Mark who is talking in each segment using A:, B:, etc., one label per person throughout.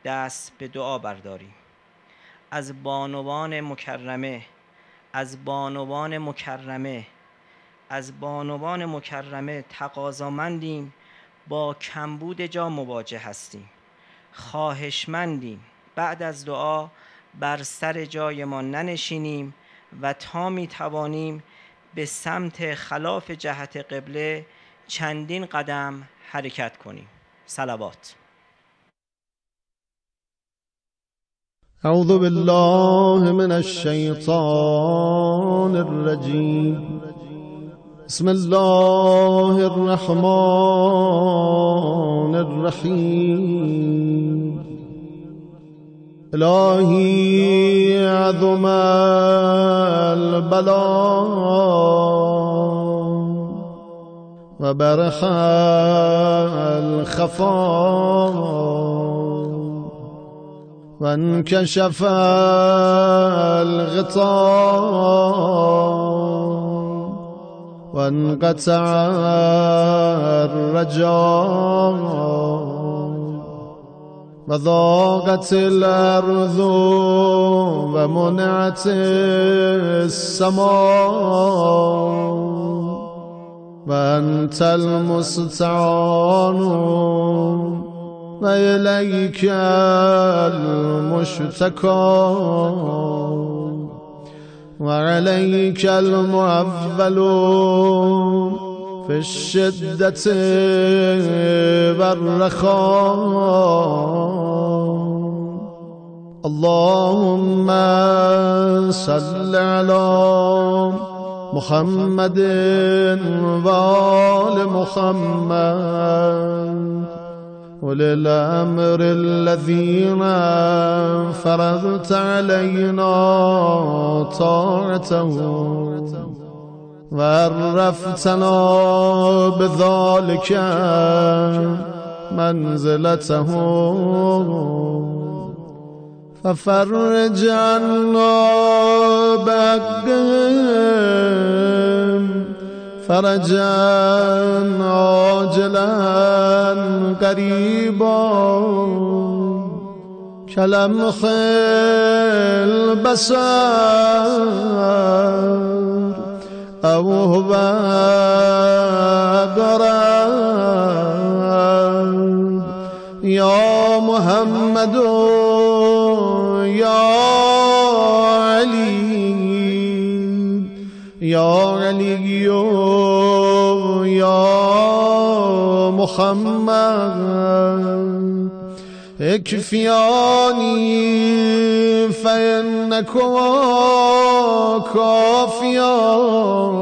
A: دست به دعا برداریم. از بانوان مکرمه، از بانوان مکرمه، از بانوان مکرمه تقاضامندیم، با کمبود جا مواجه هستیم. خواهشمندیم بعد از دعا بر سر جایمان ننشینیم و تا می توانیم به سمت خلاف جهت قبله چندین قدم حرکت کنیم. صلوات.
B: اعوذ بالله من الشیطان الرجیم. بسم الله الرحمن الرحیم. الهی عظم البلاء و برح الخفا و انکشف الغطاء و انقطع الرجاء و ضاقت الارض و منعت السماء و انت المستعان و الیک المشتکى و علیک المعول فی الشدة و الرخاء. اللهم صل علی محمد و آل محمد وللأمر الذين فرضت علينا طاعته وعرفتنا بذلك منزلته ففرج عنا بحقهم فرجا عاجلا قریبا کلمح البصر او هو قرب یا محمد یا علی یا علی یا محمد اکفیانی فإنکما کافیان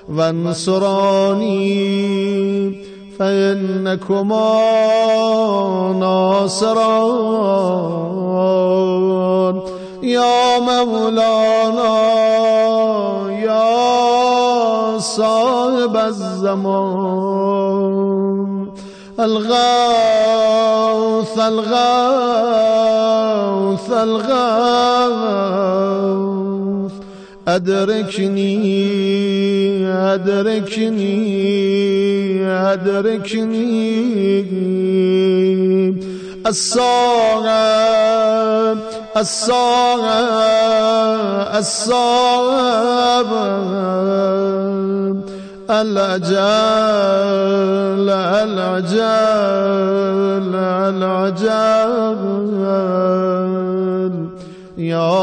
B: و انصرانی فإنکما ناصران یا مولانا یا صاحب الزمان الغوث الغوث الغوث ادرکنی ادرکنی ادرکنی الصاغب الصاغب الصاغب العجل العجل العجل یا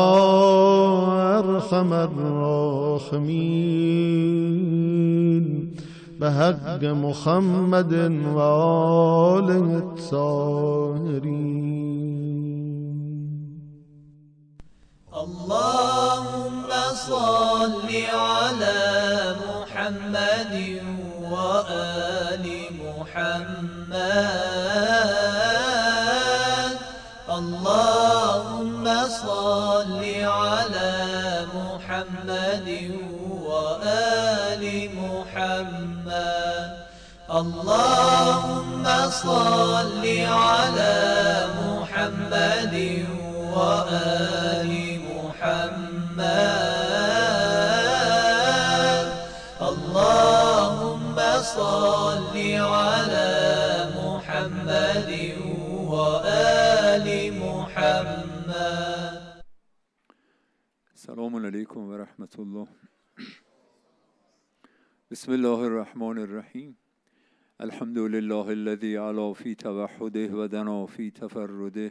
B: ارحم الراحمین بحق محمد و آله الطاهرین.
C: اللهم صل على محمد وآل محمد. اللهم صل على محمد وآل محمد. اللهم صل على محمد وآل محمد. اللهم صل على محمد
D: علیکم و رحمت الله. بسم الله الرحمن الرحیم. الحمد لله الذي علا في توحده و دنا في تفرده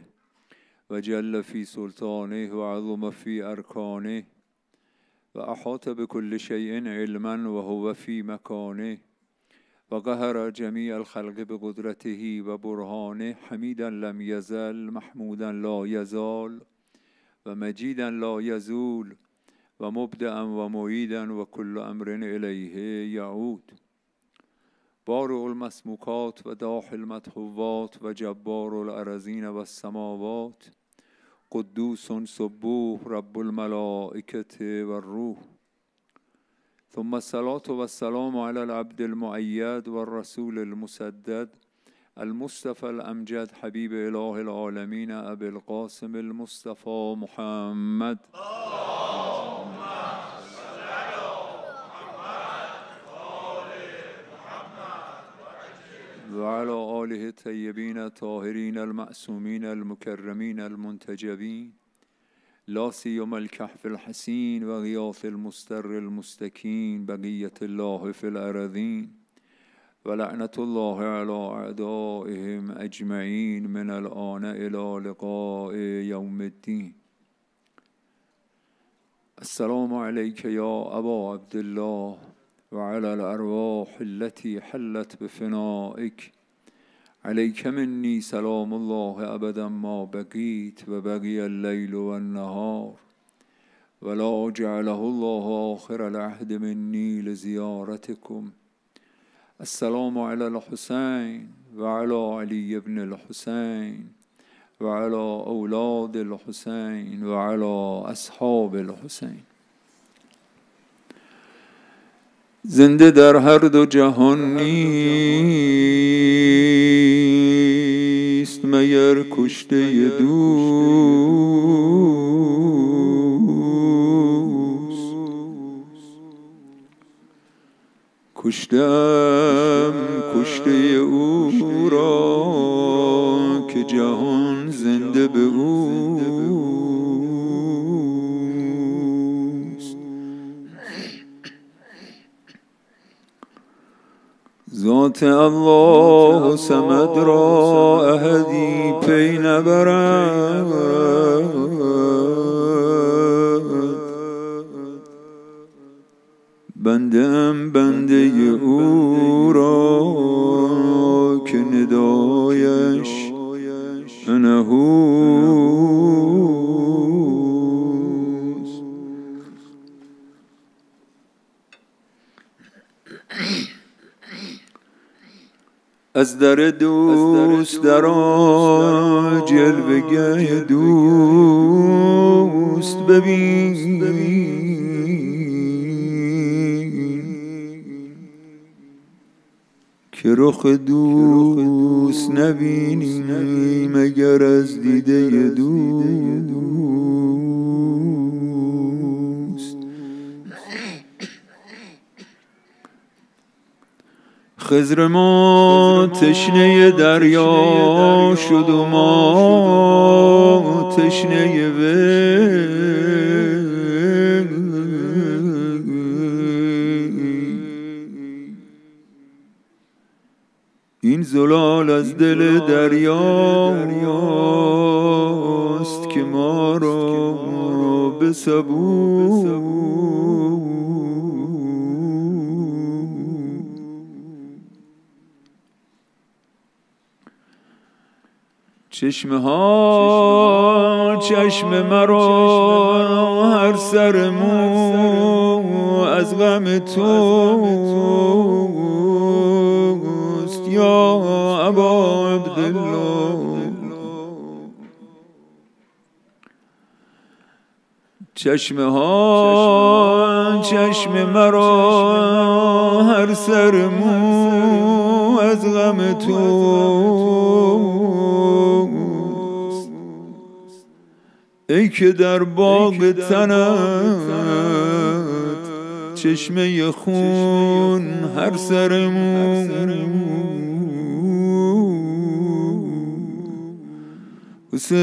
D: و جل في سلطانه و عظم في ارکانه و احاط بكل شيء علما و هو في مكانه و قهر جميع الخلق بقدرته و برهانه. حمیدا لم يزل، محمودا لا يزال، و مجیدا لا يزول، و مبدعا و معیدا و کل امر الیه یعود. بارئ المسموکات و داح المدحوات و جبار الارضین و السماوات. قدوس سبوح رب الملائکة و الروح. ثم الصلاة والسلام على العبد المؤید و الرسول المسدد المصطفى الامجد حبیب اله العالمین ابی القاسم المصطفى محمد. و علی آله الطیبین الطاهرین المعصومین المکرمین المنتجبین، لا سیما الکهف الحسین و غیاث المستر المستکین، بقیت الله فی الارضین و لعنت الله علی اعدائهم اجمعین من الآن الی لقاء یوم الدین. السلام علیک یا ابا عبدالله و علی الارواح التي حلت بفنائک. علیک منی سلام الله ابدا ما بقیت و بقی اللیل و النهار ولا جعله الله آخر العهد منی لزیارتکم. السلام علی الحسین و علی علی ابن الحسین و علی اولاد الحسین و علی اصحاب الحسین. زنده در هر دو جهان نیست مگر کشته دوست. کشتم کشته او را که جهان زنده به اوست. ذات الله صمد را احدی پی نبرد. بنده ام بنده او را که ندایش انهوست. از در دوست در آن جلوه دوست ببین که رخ دوست نبینی مگر از دیده دوست. خضر ما تشنه دریا شد و ما تشنه وی. این زلال از دل دریاست که ما را بسبود. چشمه ها چشم مرا هر سر مو از غم توست یا ابا عبدالله. چشمه ها چشم مرا هر سر مو از غم توست. ای که در باغ تنت چشمه خون هر سر مو. حسین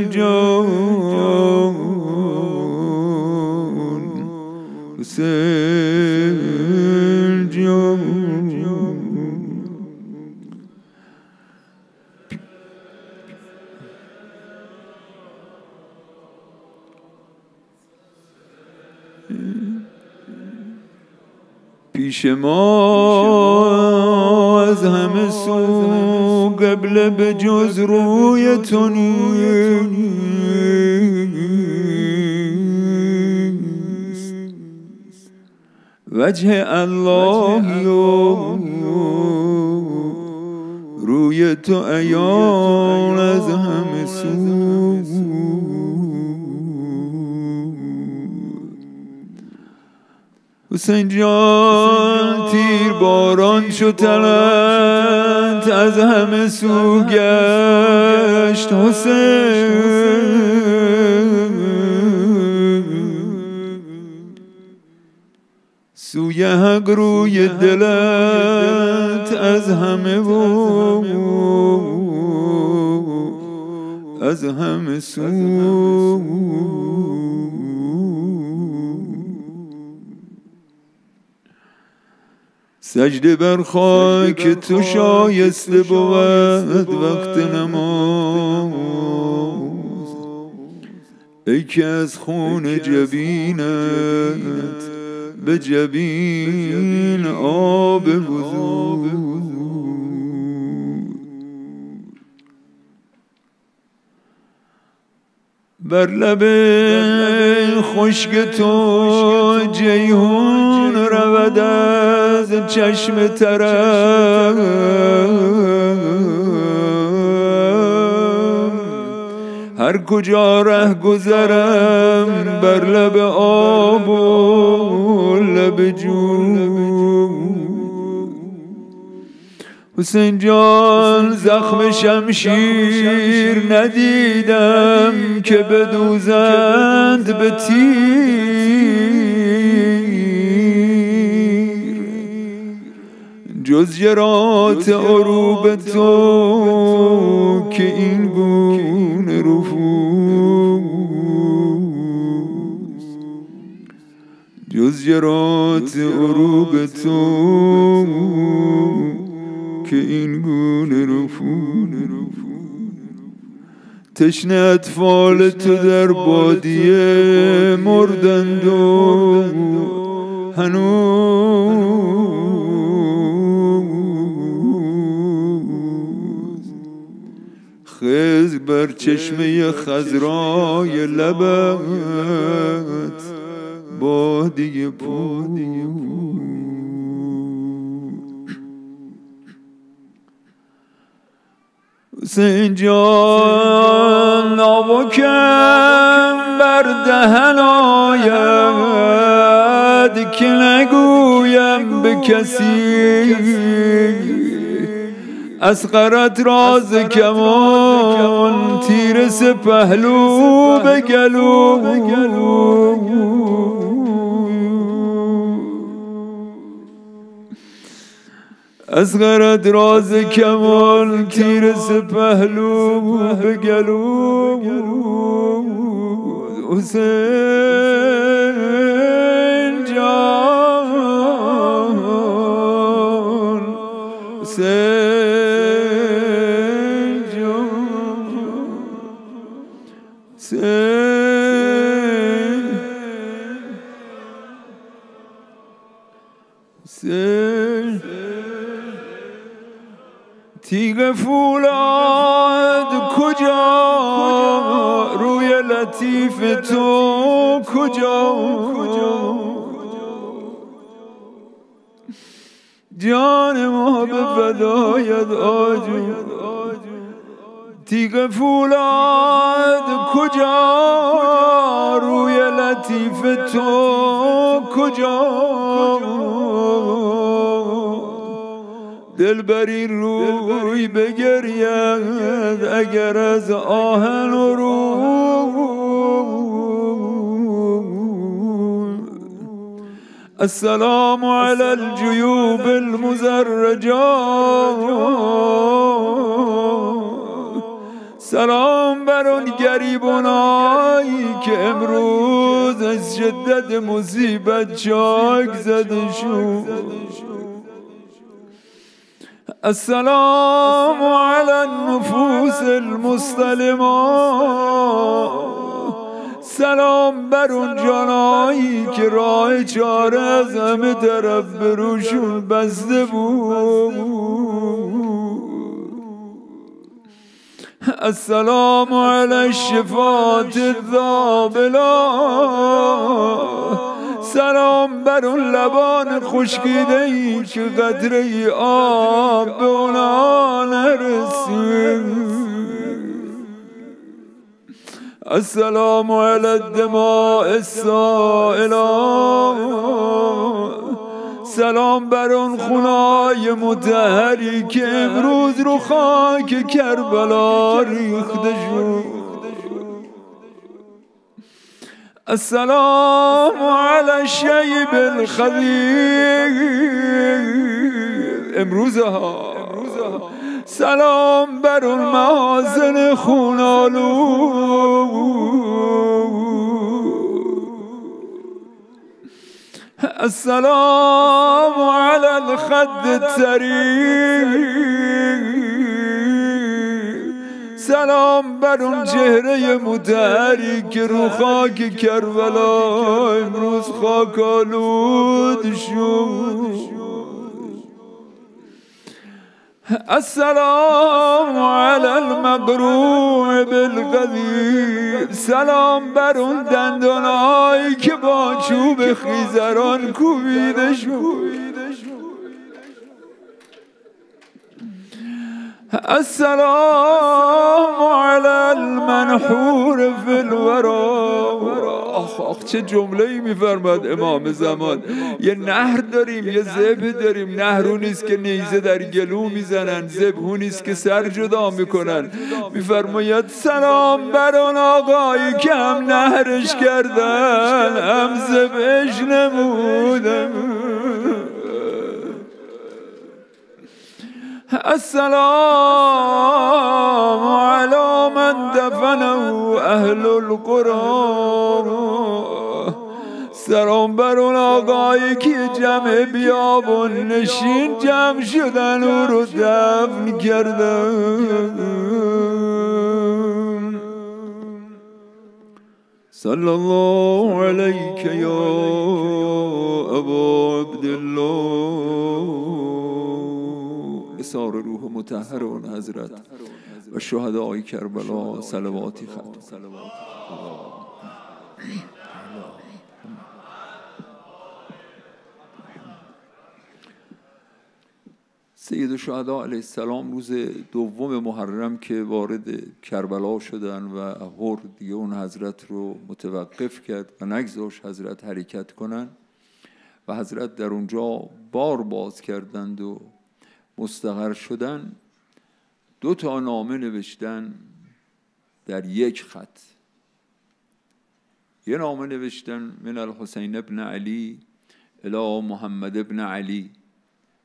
D: جان پیش ما از همه سو قبله به جز روی تو نیست. وجه الله و روی تو عیان از همه سو. حسین جان تیر باران شد تلنت از همه سو گشت. حسین سوی حق روی دلت از همه و از همه سو. سجده بر خاک تو شایسته بود وقت نماز. ای که از خون جبینت به جبین آب وضو. بر لب خشک تو جیهون رود از چشم ترم. هر کجا ره گذرم بر لب آب و لب جو. حسین جان زخم شمشیر ندیدم که بدوزند به تیر. جز جرات عروب تو که این گونه رفوز. جز جرات عروب تو که این گونه رفوز. تشنه اطفال تو در بادیه مردند و هنوز خضر بر چشمه خضرای لبت بادیه پود. حسین جان ناوکم بر دهن آید که نگویم به کسی. اصغرت راز کمان تیر سپهلو به گلو. اصغرت راز کمان تیر سپهلو به گلو. حسین جان حسین جان حسین تیغ فولاد کجا روی لطیف تو کجا. جان ما به فدایت آجو. تیغ فولاد کجا روی لطیف تو کجا. دلبری روی بگرید اگر از آهن و روی. السلام علی الجیوب المزرجات. سلام بر آن گریبانایی که امروز از شدت مصیبت چاک زده شد. السلام علی النفوس المستلمات. سلام بر اون جانایی که راه چاره از همه طرف به روشون بسته بود. السلام علی الشفاة الذابلة، سلام بر اون لبان خشکیده‌ای که قطره آب به اونا نرسید. السلام علی الدماء السائلة، سلام بر اون خونای مطهری که امروز رو خاک کربلا ریخته شد. السلام علی الشیب الخضیر، امروز ها سلام بر اون محاسن خونالو. السلام علی الخد الطریر، سلام بر اون چهره مطهری که رو خاک کربلا امروز خاک آلود شد. السلام علی المقروع بالغدیر، سلام بر اون دندانهایی که با چوب خیزران کوبیده شد. السلام علی المنحور فی الورا. آخ چه جمله‌ای میفرماد امام زمان. یه نهر داریم، یه ذبح داریم. نهرونیست که نیزه در گلو میزنن، ذبحونیست که سر جدا میکنن. میفرماید سلام بر اون آقایی که هم نهرش کردن هم ذبحش نمودن. السلام علی من دفنه اهل القرآن، سلام بر اون آقایی که جمع بیابون نشین جمع شدن او رو دفن کردن. صلی الله علیک یا ابا عبدالله، اثار روح مطهر اون حضرت و شهدای کربلا صلواتی ختم. سید الشهدا علیه السلام روز دوم محرم که وارد کربلا شدن و هر دیگه اون حضرت رو متوقف کرد و نگذاشت حضرت حرکت کنن و حضرت در اونجا بار باز کردند و مستقر شدن. 2 نامه نوشتن در یک خط. یه نامه نوشتن من الحسین ابن علی الی محمد ابن علی،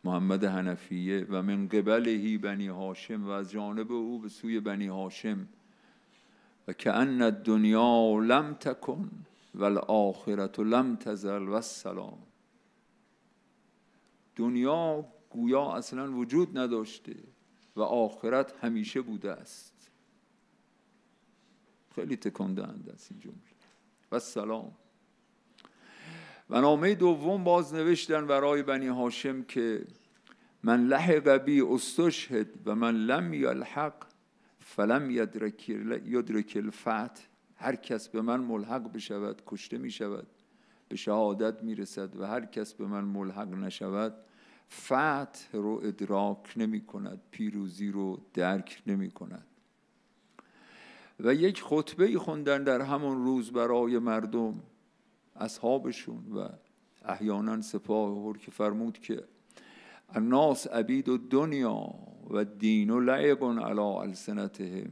D: محمد حنفیه، و من قبلهی بنی هاشم، و از جانب او به سوی بنی هاشم، و کأن الدنیا لم تکن و الآخرة لم تزل و السلام. دنیا گویا اصلا وجود نداشته و آخرت همیشه بوده است. خیلی تکان دهنده است این جمله. و سلام. و نامه دوم باز نوشتن برای بنی هاشم که من لحق بی استشهد و من لم یلحق فلم یدرک الفتح. هر کس به من ملحق بشود کشته می شود، به شهادت می رسد، و هر کس به من ملحق نشود فتح رو ادراک نمی کند، پیروزی رو درک نمی کند. و یک خطبه خوندن در همون روز برای مردم، اصحابشون و احیانا سپاه هر، که فرمود که الناس عبید الدنیا و دین لعب علی السنتهم.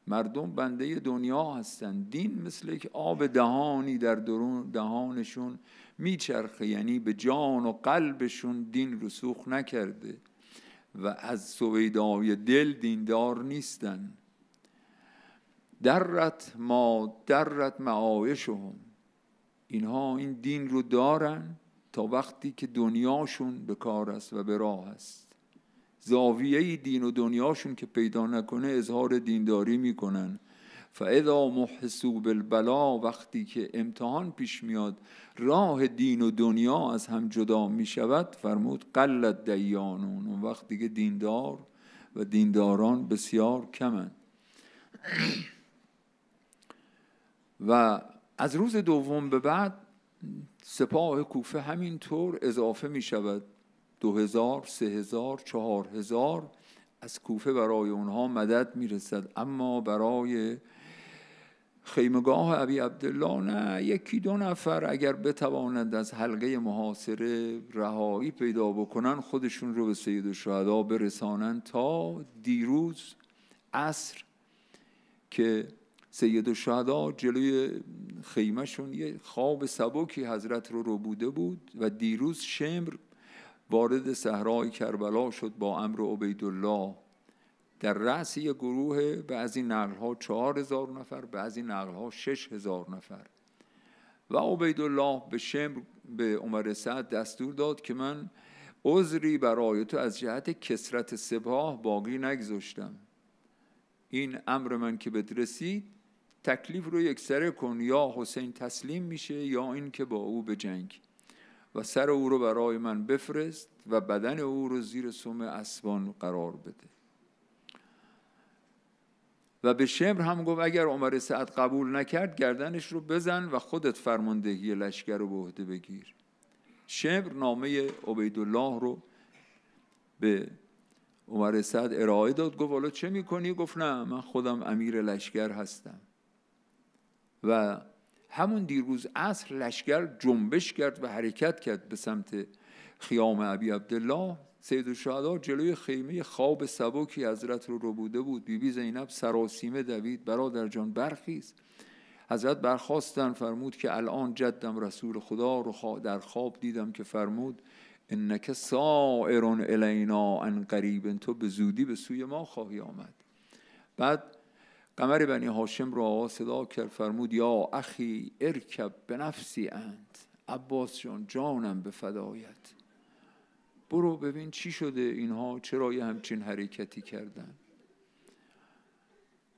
D: مردم بنده دنیا هستند، دین مثل یک آب دهانی در درون دهانشون میچرخه، یعنی به جان و قلبشون دین رسوخ نکرده و از سویدای دل دیندار نیستن. درت معایشهم، اینها این دین رو دارن تا وقتی که دنیاشون به کار است و به راه است. زاویه دین و دنیاشون که پیدا نکنه اظهار دینداری میکنن فاذا محسوا بالبلا، وقتی که امتحان پیش میاد، راه دین و دنیا از هم جدا می شود، فرمود قلت دیانون، اون وقت دیگه دیندار و دینداران بسیار کمند. و از روز دوم به بعد سپاه کوفه همینطور اضافه می شود، 2000 3000 4000 از کوفه برای اونها مدد می رسد. اما برای خیمگاه ابی عبدالله نه، یکی دو نفر اگر بتوانند از حلقه محاصره رهایی پیدا بکنن، خودشون رو به سید الشهدا برسانن. تا دیروز عصر که سید الشهدا جلوی خیمهشون یه خواب سبکی حضرت رو بوده بود و دیروز شمر وارد صحرای کربلا شد با امر عبیدالله در رأس یک گروه، بعضی نقل‌ها 4000 نفر، بعضی نقل‌ها 6000 نفر. و عبیدالله به شمر، به عمر سعد دستور داد که من عذری برای تو از جهت کثرت سپاه باقی نگذاشتم، این امر من که بهت رسید تکلیف رو یکسره کن، یا حسین تسلیم میشه یا این که با او به جنگ، و سر او رو برای من بفرست و بدن او رو زیر سم اسبان قرار بده. و به شمر هم گفت اگر عمر سعد قبول نکرد گردنش رو بزن و خودت فرماندهی لشکر رو به عهده بگیر. شمر نامه عبیدالله رو به عمر سعد ارائه داد، گفت حالا چه میکنی؟ گفت نه، من خودم امیر لشکر هستم. و همون دیروز عصر لشکر جنبش کرد و حرکت کرد به سمت خیام ابی عبدالله. سید الشهدا جلوی خیمه خواب سبکی حضرت رو بوده بود. بی بی زینب سراسیمه دوید برادر جان برخیز. حضرت برخواستن، فرمود که الان جدم رسول خدا رو در خواب دیدم که فرمود انک سائر الینا عن قریب، تو به زودی به سوی ما خواهی آمد. بعد قمر بنی هاشم را صدا کرد، فرمود یا اخی ارکب بنفسی انت، عباس جان جانم به فدایت، برو ببین چی شده اینها، چرا یه همچین حرکتی کردن.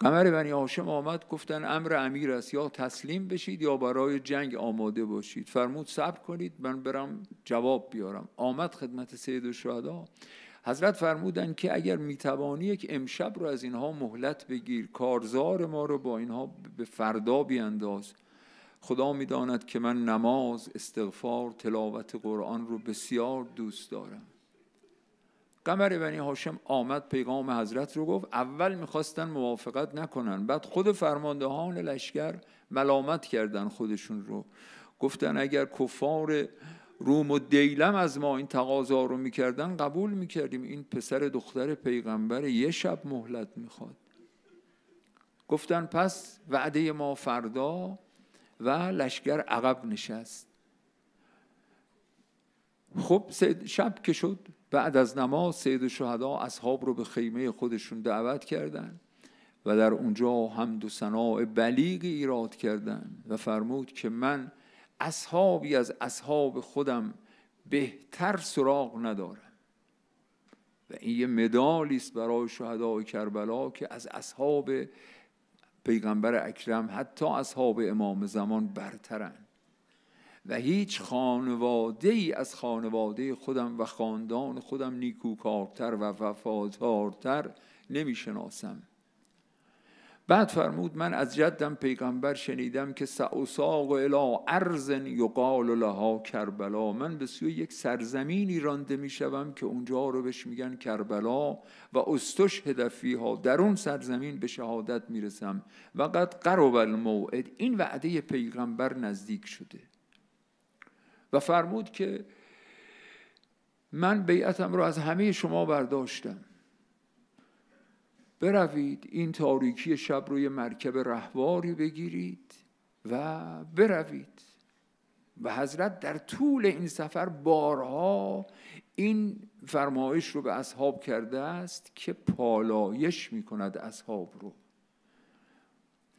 D: قمر بنی هاشم آمد، گفتن امر امیر است، یا تسلیم بشید یا برای جنگ آماده باشید. فرمود صبر کنید من برم جواب بیارم. آمد خدمت سید الشهدا. حضرت فرمودن که اگر میتوانی یک امشب رو از اینها مهلت بگیر، کارزار ما رو با اینها به فردا بیانداز. خدا میداند که من نماز، استغفار، تلاوت قرآن رو بسیار دوست دارم. قمر بنی هاشم آمد پیغام حضرت رو گفت. اول میخواستن موافقت نکنن، بعد خود فرماندهان لشکر ملامت کردن خودشون رو، گفتن اگر کفار روم و دیلم از ما این تقاضا رو میکردن قبول میکردیم، این پسر دختر پیغمبر یه شب مهلت میخواد. گفتن پس وعده ما فردا، و لشکر عقب نشست. خب شب که شد، بعد از نماز سید الشهدا اصحاب رو به خیمه خودشون دعوت کردن و در اونجا حمد و ثناء بلیغی ایراد کردن و فرمود که من اصحابی از اصحاب خودم بهتر سراغ ندارم. و این یه مدالی است برای شهدای کربلا که از اصحاب پیغمبر اکرم حتی اصحاب امام زمان برترن و هیچ خانواده ای از خانواده خودم و خاندان خودم نیکوکارتر و وفادارتر نمیشناسم. بعد فرمود من از جدم پیغمبر شنیدم که سأساق الی ارض یقال لها کربلا، من به سوی یک سرزمینی رانده میشوم که اونجا رو بهش میگن کربلا و استشهد فیها، در اون سرزمین به شهادت میرسم. و قد قرب الموعد، این وعده پیغمبر نزدیک شده. و فرمود که من بیعتم رو از همه شما برداشتم، بروید این تاریکی شب رو یه مرکب رهواری بگیرید و بروید. و حضرت در طول این سفر بارها این فرمایش رو به اصحاب کرده است که پالایش میکند اصحاب رو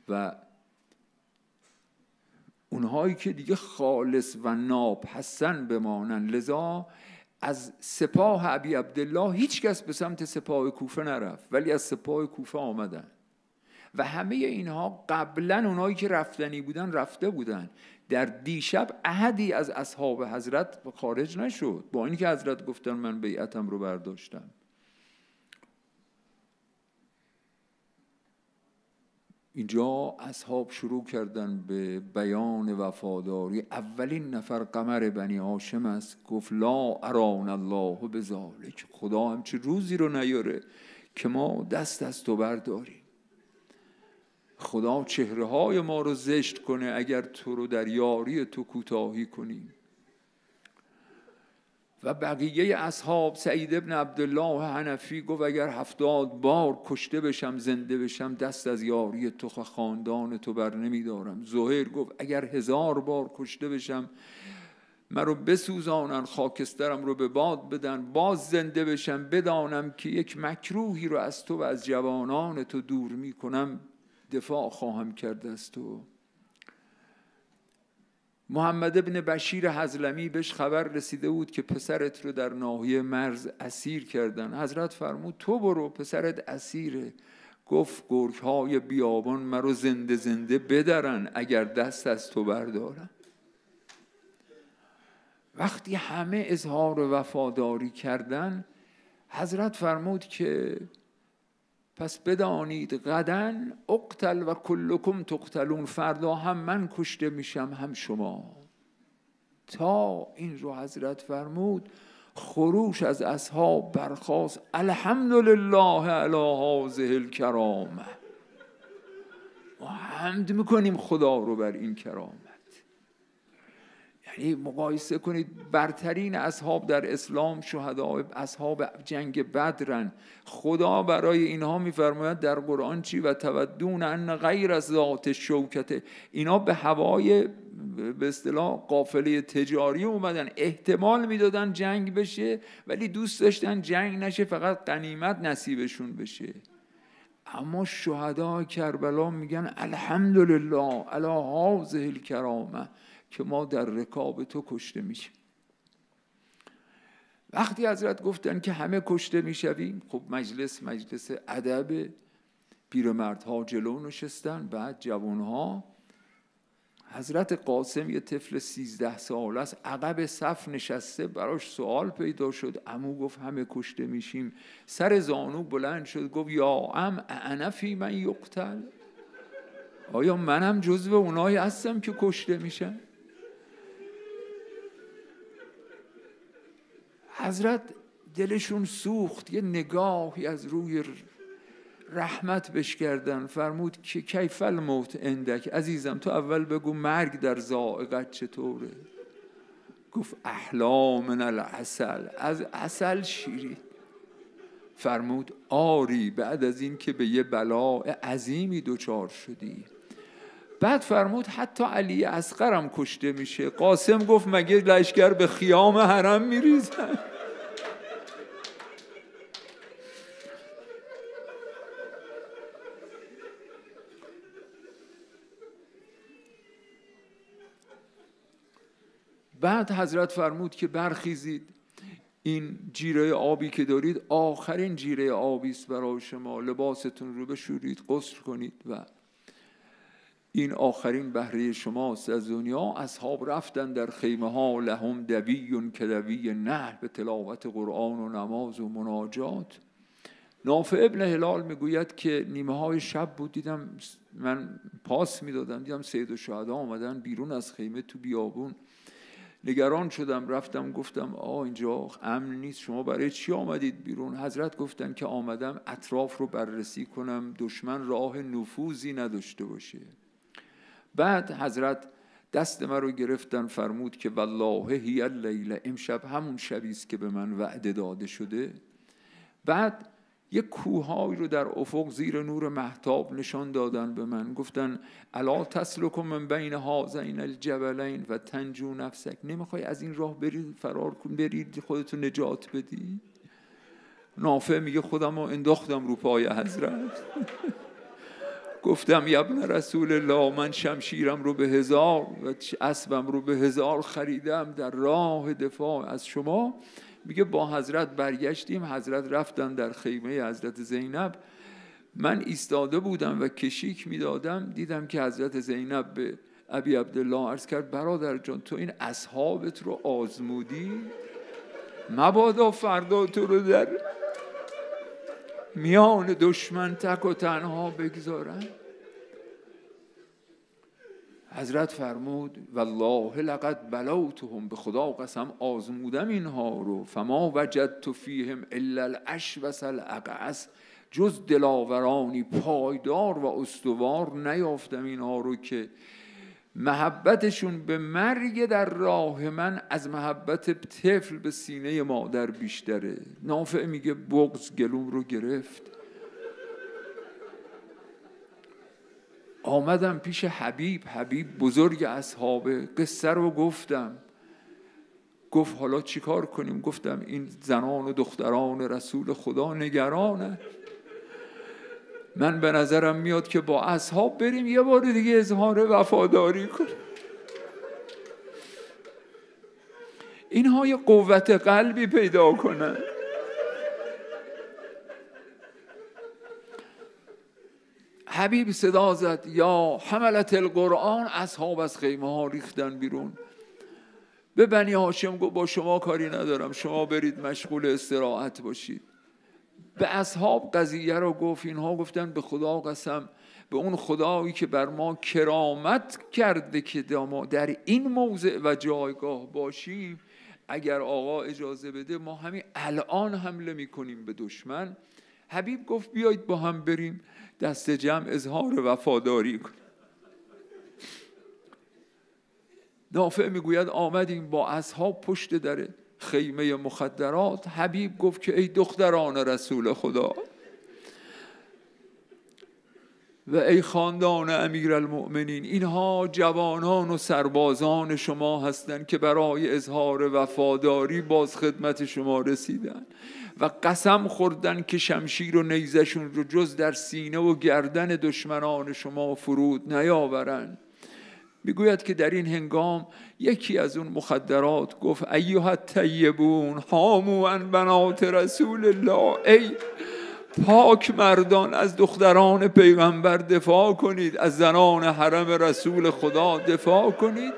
D: و اونهایی که دیگه خالص و ناپسند بمانن. لذا از سپاه ابی عبدالله هیچ کس به سمت سپاه کوفه نرفت، ولی از سپاه کوفه آمدن. و همه اینها قبلا اونایی که رفتنی بودن رفته بودن. در دیشب احدی از اصحاب حضرت خارج نشد، با اینکه حضرت گفتن من بیعتم رو برداشتم. اینجا اصحاب شروع کردن به بیان وفاداری. اولین نفر قمر بنی هاشم است، گفت لا اران الله بذالک، خدا همچه روزی رو نیاره که ما دست از تو برداریم. خدا چهره های ما رو زشت کنه اگر تو رو در یاری تو کوتاهی کنیم. و بقیه اصحاب، سعید ابن عبدالله حنفی گفت اگر 70 بار کشته بشم زنده بشم دست از یاری تو و خاندان تو بر نمیدارم. زهیر گفت اگر 1000 بار کشته بشم مرا بسوزانن، خاکسترم رو به باد بدن، باز زنده بشم بدانم که یک مکروهی رو از تو و از جوانان تو دور میکنم، دفاع خواهم کرد از تو. محمد ابن بشیر حزلمی بهش خبر رسیده بود که پسرت رو در ناحیه مرز اسیر کردن. حضرت فرمود تو برو، پسرت اسیره. گفت گرگ‌های بیابان مرا زنده زنده بدرن اگر دست از تو بردارن. وقتی همه اظهار وفاداری کردن، حضرت فرمود که پس بدانید غداً اقتل و کلکم تقتلون، فردا هم من کشته میشم هم شما. تا این رو حضرت فرمود خروش از اصحاب برخاست، الحمدلله علی هذه الکرامه، ما حمد میکنیم خدا رو بر این کرامت. یعنی مقایسه کنید، برترین اصحاب در اسلام شهداء اصحاب جنگ بدرن. خدا برای اینها میفرماید در قرآن چی؟ و تودون ان غیر از ذات شوکته. اینا به هوای به اصطلاح قافله تجاری اومدن، احتمال میدادن جنگ بشه ولی دوست داشتن جنگ نشه، فقط غنیمت نصیبشون بشه. اما شهداء کربلا میگن الحمدلله علی هذه الکرامه که ما در رکاب تو کشته میشیم. وقتی حضرت گفتن که همه کشته میشویم، خب مجلس ادب، پیرمردها جلو نشستن، بعد جوانها. حضرت قاسم یه طفل 13 ساله است عقب صف نشسته، براش سوال پیدا شد. عمو گفت همه کشته میشیم. سر زانو بلند شد گفت یا عم انا فی من یقتل، آیا منم جزو اونایی هستم که کشته میشن؟ حضرت دلشون سوخت، یه نگاهی از روی رحمت بش کردن. فرمود که کیف الموت عندک، عزیزم تو اول بگو مرگ در ذائقت چطوره؟ گفت احلا من العسل، از عسل شیرین. فرمود آری، بعد از این که به یه بلاء عظیمی دچار شدی. بعد فرمود حتی علی اصغرم کشته میشه. قاسم گفت مگه لشکر به خیام حرم میریزن؟ بعد حضرت فرمود که برخیزید، این جیره آبی که دارید آخرین جیره آبی است برای شما، لباستون رو بشورید، غسل کنید و این آخرین بهره شماست از دنیا. اصحاب رفتن در خیمه ها، لهم دوی کدوی نحل، به تلاوت قرآن و نماز و مناجات. نافع ابن هلال میگوید که نیمه های شب بود، دیدم من پاس میدادم، دیدم سید الشهدا آمدن بیرون از خیمه تو بیابون. نگران شدم، رفتم گفتم اینجا امن نیست، شما برای چی آمدید بیرون؟ حضرت گفتن که آمدم اطراف رو بررسی کنم، دشمن راه نفوذی نداشته باشه. بعد حضرت دست من رو گرفتن، فرمود که والله هی اللیله، امشب همون شبی است که به من وعده داده شده. بعد یک کوههایی رو در افق زیر نور مهتاب نشان دادن به من، گفتن الا تسلک من بین هذین الجبلین و تنجو نفسک، نمیخوای از این راه بری فرار کن، بری خودتو نجات بدی؟ نافع میگه خودم رو انداختم رو پای حضرت. گفتم یا ابن رسول الله، من شمشیرم رو به 1000 و اسبم رو به 1000 خریدم در راه دفاع از شما. میگه با حضرت برگشتیم، حضرت رفتن در خیمه حضرت زینب. من ایستاده بودم و کشیک میدادم، دیدم که حضرت زینب به ابی عبدالله عرض کرد برادر جان تو این اصحابت رو آزمودی؟ مبادا فردا تو رو در میان دشمن تک و تنها بگذارن. حضرت فرمود والله لقد بلوتهم، به خدا قسم آزمودم اینها رو، فما وجدت فیهم الا الاشوس الاقعس، جز دلاورانی پایدار و استوار نیافتم اینها رو که محبتشون به مرگ در راه من از محبت طفل به سینه مادر بیشتره. نافع میگه بغض گلوم رو گرفت. آمدم پیش حبیب بزرگ اصحابه، قصه رو گفتم. گفت حالا چی کار کنیم؟ گفتم این زنان و دختران رسول خدا نگرانه، من به نظرم میاد که با اصحاب بریم یه بار دیگه اظهار وفاداری کنیم. اینها یه قوت قلبی پیدا کنن. حبیب صدا زد یا حملت القرآن، اصحاب از خیمه ها ریختن بیرون. به بنی هاشم گفت با شما کاری ندارم، شما برید مشغول استراحت باشید. به اصحاب قضیه رو گفت، اینها گفتن به خدا قسم، به اون خدایی که بر ما کرامت کرده که ما در این موضع و جایگاه باشیم، اگر آقا اجازه بده ما همین الان حمله میکنیم به دشمن. حبیب گفت بیایید با هم بریم دست جمع اظهار وفاداری کنیم. نافع میگوید آمدیم با اصحاب پشت در خیمه مخدرات. حبیب گفت که ای دختران رسول خدا و ای خاندان امیرالمؤمنین، اینها جوانان و سربازان شما هستند که برای اظهار وفاداری باز خدمت شما رسیدن و قسم خوردن که شمشیر و نیزشون رو جز در سینه و گردن دشمنان شما فرود نیاورند. میگوید که در این هنگام یکی از اون مخدرات گفت ایها الطیبون حاموا عن بنات رسول الله، ای پاک مردان از دختران پیغمبر دفاع کنید، از زنان حرم رسول خدا دفاع کنید.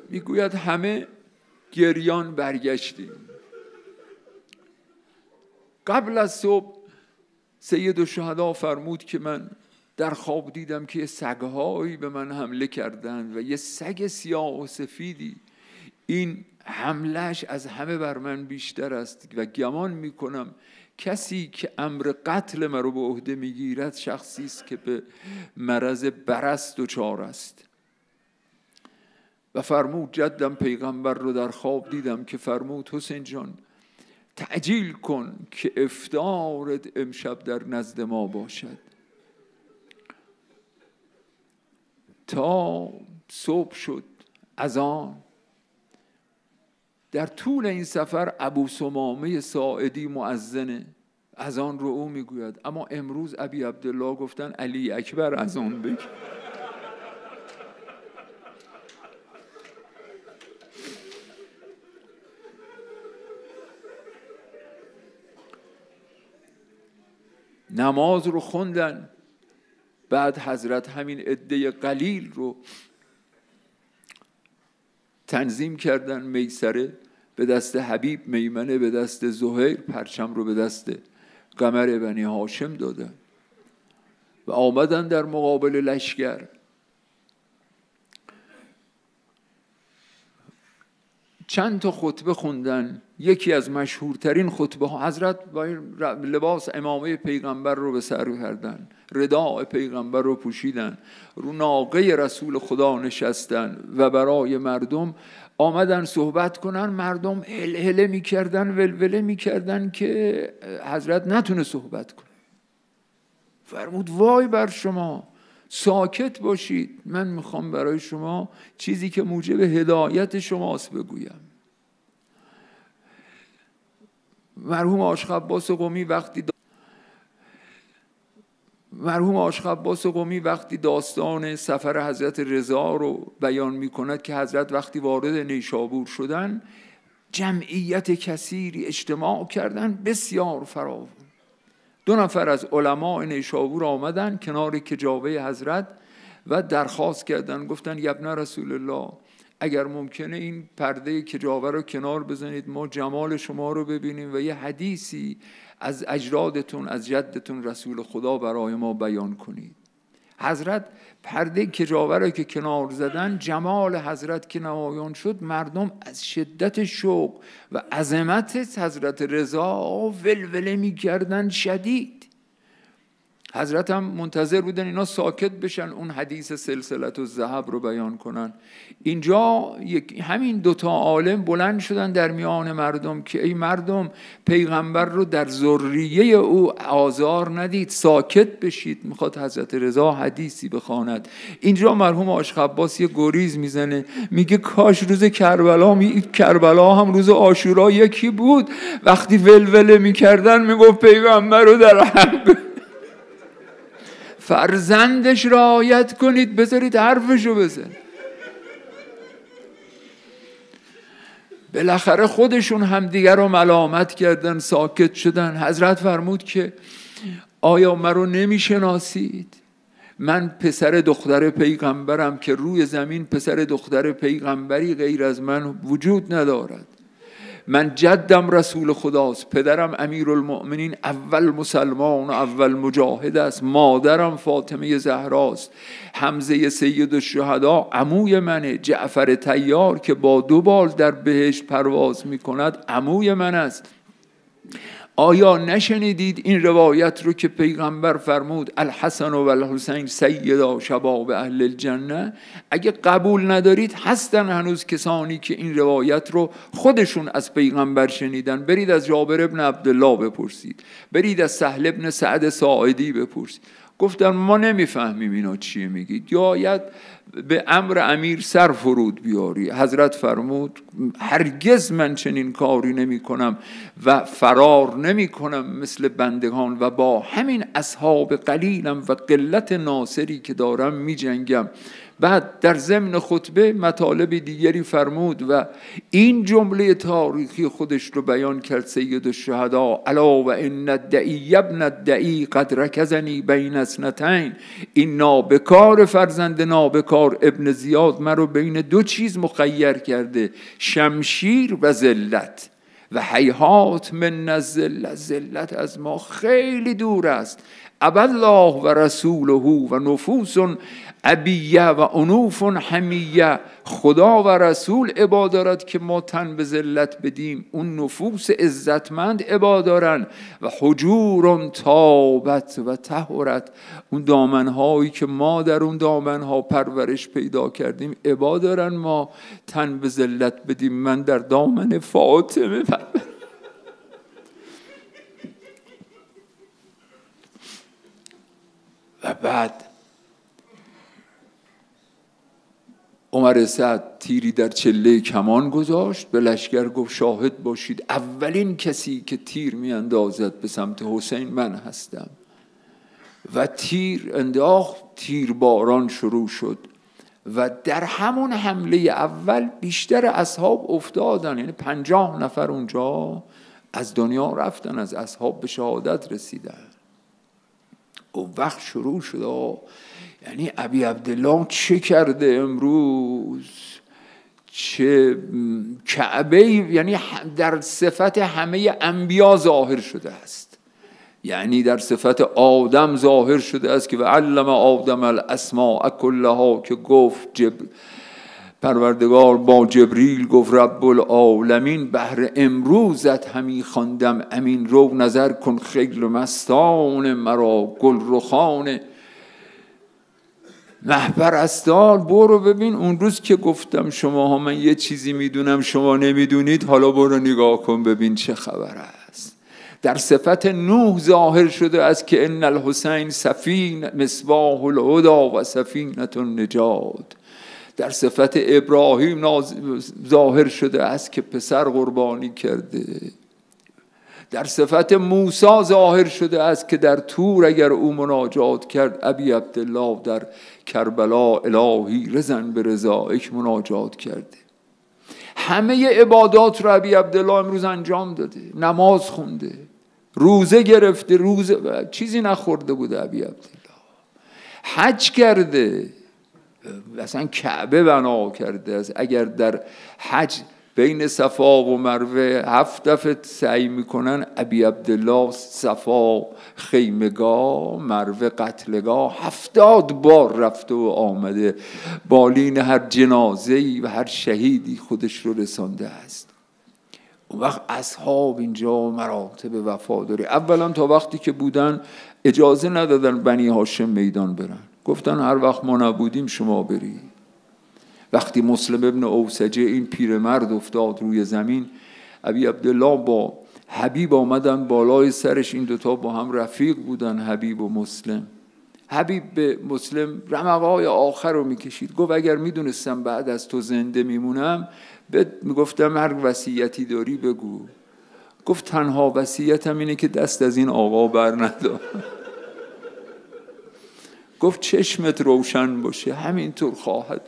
D: میگوید همه گریان برگشتیم. قبل از صبح سید الشهدا فرمود که من در خواب دیدم که سگ‌هایی به من حمله کردند و یه سگ سیاه و سفیدی، این حملهش از همه بر من بیشتر است و گمان میکنم کسی که امر قتل من رو به عهده میگیرد شخصی است که به مرض برص دچار است. و فرمود جدم پیغمبر رو در خواب دیدم که فرمود حسین جان تعجیل کن که افطارت امشب در نزد ما باشد. تا صبح شد اذان. در طول این سفر ابو سمامه ساعدی مؤذنه، اذان رو او میگوید، اما امروز ابی عبدالله گفتن علی اکبر اذان بگی. نماز رو خوندن. بعد حضرت همین عده قلیل رو تنظیم کردن، میسره به دست حبیب، میمنه به دست زهیر، پرچم رو به دست قمر بنی هاشم دادن و آمدن در مقابل لشکر. چند تا خطبه خوندن. یکی از مشهورترین خطبه ها، حضرت با لباس امامه پیغمبر رو به سر کردن، رداء پیغمبر رو پوشیدن، رو ناقه رسول خدا نشستن و برای مردم آمدن صحبت کنن. مردم هله میکردن، ولوله میکردن که حضرت نتونه صحبت کنه. فرمود وای بر شما، ساکت باشید، من میخوام برای شما چیزی که موجب هدایت شماست بگویم. مرحوم عاشق عباس قمی وقتی داستان سفر حضرت رضا رو بیان میکند که حضرت وقتی وارد نیشابور شدن جمعیت کثیری اجتماع کردن، بسیار فراوان، 2 نفر از علماء نیشابور آمدن کنار کجاوه حضرت و درخواست کردن، گفتن ابن رسول الله اگر ممکنه این پرده کجاوه رو کنار بزنید، ما جمال شما رو ببینیم و یه حدیثی از اجدادتون، از جدتون رسول خدا برای ما بیان کنید. حضرت پرده کجاوه رو که کنار زدن، جمال حضرت که نمایان شد، مردم از شدت شوق و عظمت حضرت رضا ولوله می‌کردن شدید. حضرت هم منتظر بودن اینا ساکت بشن اون حدیث سلسلة الذهب رو بیان کنن. اینجا همین 2 عالم بلند شدن در میان مردم که ای مردم، پیغمبر رو در ذریه او آزار ندید، ساکت بشید، میخواد حضرت رضا حدیثی بخواند. اینجا مرحوم عاشق عباس یه گریز میزنه، میگه کاش روز کربلا هم روز عاشورا یکی بود. وقتی ولوله میکردن میگفت پیغمبر رو در حق فرزندش رعایت کنید، بذارید حرفشو بزن. بالاخره خودشون همدیگر رو ملامت کردن، ساکت شدن. حضرت فرمود که آیا مرا نمیشناسید؟ من پسر دختر پیغمبرم که روی زمین پسر دختر پیغمبری غیر از من وجود ندارد. من جدم رسول خداست، پدرم امیرالمؤمنین اول مسلمان و اول مجاهد است، مادرم فاطمه زهراست، حمزه سید الشهدا عموی منه، جعفر طیار که با 2 بال در بهشت پرواز می کند عموی من است. آیا نشنیدید این روایت رو که پیغمبر فرمود الحسن و الحسین سیدا شباب اهل الجنه؟ اگه قبول ندارید، هستن هنوز کسانی که این روایت رو خودشون از پیغمبر شنیدن. برید از جابر ابن عبدالله بپرسید، برید از سهل ابن سعد ساعدی بپرسید. گفتن ما نمیفهمیم اینا چیه میگید، یا باید به امر امیر سر فرود بیاری. حضرت فرمود هرگز من چنین کاری نمی کنم و فرار نمی کنم مثل بندگان و با همین اصحاب قلیلم و قلت ناصری که دارم می جنگم. بعد در ضمن خطبه مطالب دیگری فرمود و این جمله تاریخی خودش رو بیان کرد سید الشهدا: الا و ان الدعی ابن الدعی قد رکزنی بین اثنتین. این نابکار فرزند نابکار ابن زیاد من رو بین 2 چیز مخیر کرده، شمشیر و ذلت. و هیهات من الذلت، ذلت از ما خیلی دور است. ابالله و رسوله و نفوس ابیه و انوف حمیه. خدا و رسول عبا دارد که ما تن به ذلت بدیم، اون نفوس عزتمند عبا دارن. و حجور تابت و طهرت، اون دامنهایی که ما در اون دامنها پرورش پیدا کردیم عبا دارن ما تن به ذلت بدیم. من در دامن فاطمه و بعد عمر سعد تیری در چله کمان گذاشت، به لشکر گفت شاهد باشید اولین کسی که تیر می اندازد به سمت حسین من هستم. و تیر انداخت، تیر باران شروع شد و در همون حمله اول بیشتر اصحاب افتادن، یعنی 50 نفر اونجا از دنیا رفتن، از اصحاب به شهادت رسیدن. اون وقت شروع شد یعنی ابی عبدالله چه کرده امروز، چه کعبه، یعنی در صفت همه انبیا ظاهر شده است، یعنی در صفت آدم ظاهر شده است که و علم آدم الاسماء کلها، که گفت پروردگار با جبریل گفت رب العالمین بهر امروزت همی خواندم امین. رو نظر کن خیل مستان مرا گل رخان مهپرستان. برو ببین اون روز که گفتم شما من یه چیزی میدونم شما نمیدونید، حالا برو نگاه کن ببین چه خبر است. در صفت نوح ظاهر شده است که ان الحسین سفین مصباح الهدى و سفینة النجات. در صفت ابراهیم ظاهر شده است که پسر قربانی کرده. در صفت موسی ظاهر شده است که در طور اگر او مناجات کرد، ابی عبدالله در کربلا الهی رضا به رضایک مناجات کرده. همه عبادات رو ابی عبدالله امروز انجام داده، نماز خونده، روزه گرفته، چیزی نخورده بود ابی عبدالله. حج کرده، اصلا کعبه بنا کرده. اگر در حج بین صفا و مروه 7 دفعه سعی میکنن، ابی عبدالله صفا خیمگاه، مروه قتلگاه 70 بار رفته و آمده، بالین هر جنازه‌ای و هر شهیدی خودش رو رسانده است. اون وقت اصحاب اینجا مراتب وفاداری. اولا تا وقتی که بودن اجازه ندادن بنی هاشم میدان برن، گفتن هر وقت ما نبودیم شما برید. وقتی مسلم ابن اوسجه این پیرمرد افتاد روی زمین، ابی عبدالله با حبیب آمدن بالای سرش، این دوتا با هم رفیق بودن، حبیب و مسلم. حبیب به مسلم رمقای آخر رو میکشید، گفت اگر میدونستم بعد از تو زنده میمونم میگفتم هر وصیتی داری بگو. گفت تنها وصیتم اینه که دست از این آقا بر ندار. گفت چشمت روشن باشه، همینطور خواهد.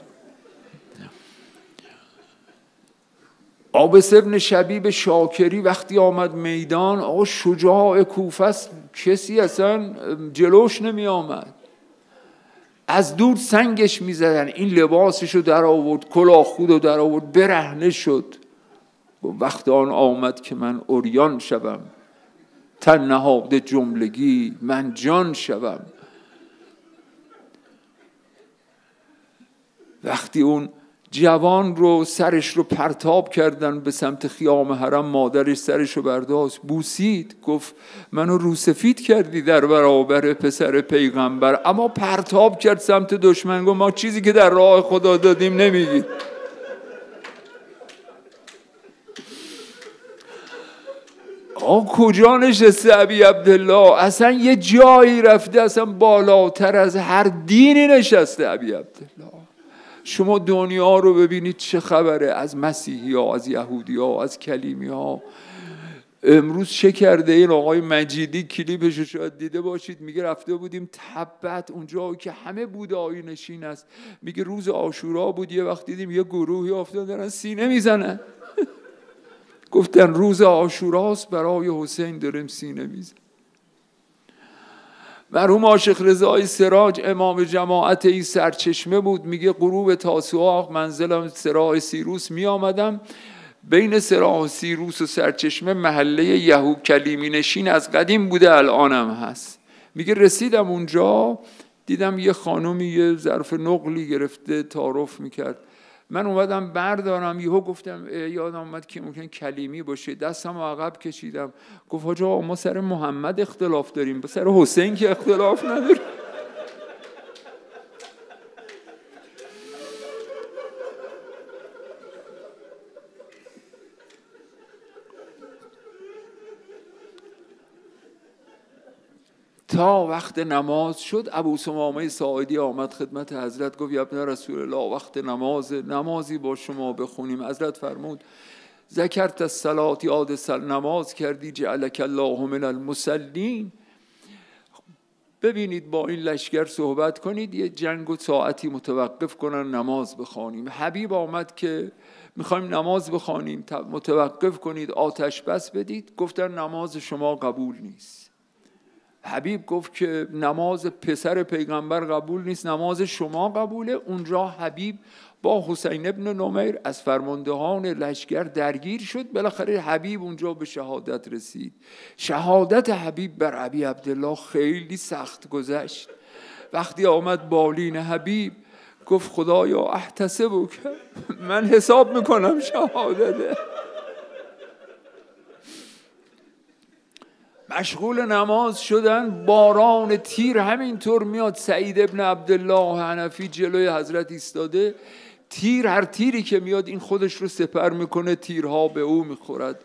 D: عابس ابن شبیب شاکری وقتی آمد میدان، آقا شجاع کوفه است، کسی اصلا جلوش نمی آمد، از دور سنگش می زدن. این لباسشو در آورد، کلاه خودو در آورد، برهنه شد. وقت آن آمد که من عریان شوم، تن نهاده جملگی من جان شوم. وقتی اون جوان رو سرش رو پرتاب کردن به سمت خیام حرم، مادرش سرش رو برداشت بوسید، گفت منو روسفید کردی در برابر پسر پیغمبر، اما پرتاب کرد سمت دشمن، گفت ما چیزی که در راه خدا دادیم نمیگید. کجا نشسته ابی عبدالله؟ اصلا یه جایی رفته، اصلا بالاتر از هر دینی نشسته ابی عبدالله. شما دنیا رو ببینید چه خبره، از مسیحی ها، از یهودی ها، از کلیمی ها. امروز چه کرده این آقای مجیدی، کلیپش رو شاید دیده باشید، میگه رفته بودیم تبت، اونجا که همه بودایی نشین است، میگه روز عاشورا بود، یه وقت دیدیم یه گروهی افتادن دارن سینه میزنن. گفتن روز عاشوراست، برای حسین داریم سینه میزنن. مرحوم عاشق رضای سراج امام جماعت این سرچشمه بود، میگه غروب تاسوعا منزلم سراح سیروس می آمدم، بین سراح سیروس و سرچشمه محله یهود کلیمی نشین از قدیم بوده، الانم هست. میگه رسیدم اونجا، دیدم یه خانومی یه ظرف نقلی گرفته تعارف میکرد. من اومدم بردارم، یهو گفتم یادم اومد که ممکن کلیمی باشه، دستم عقب کشیدم. گفت حاج آقا ما سر محمد اختلاف داریم، با سر حسین که اختلاف نداریم. تا وقت نماز شد، ابو ثمامه ساعدی آمد خدمت حضرت، گفت یا ابن رسول الله وقت نمازی با شما بخونیم. حضرت فرمود ذکرت الصلاة، یاد نماز کردی، جعلک الله من المصلین. ببینید با این لشکر صحبت کنید، یه جنگ و ساعتی متوقف کنن نماز بخوانیم. حبیب آمد که میخوایم نماز بخوانیم، متوقف کنید، آتش بس بدید. گفتن نماز شما قبول نیست. حبیب گفت که نماز پسر پیغمبر قبول نیست، نماز شما قبوله. اونجا حبیب با حسین ابن نمیر از فرماندهان لشکر درگیر شد. بالاخره حبیب اونجا به شهادت رسید. شهادت حبیب بر ابی عبدالله خیلی سخت گذشت. وقتی آمد بالین حبیب گفت خدایا احتسبک، من حساب میکنم شهادته. مشغول نماز شدن، باران تیر همینطور میاد. سعید ابن عبدالله حنفی جلوی حضرت ایستاده، تیر، هر تیری که میاد این خودش رو سپر میکنه، تیرها به او میخورد.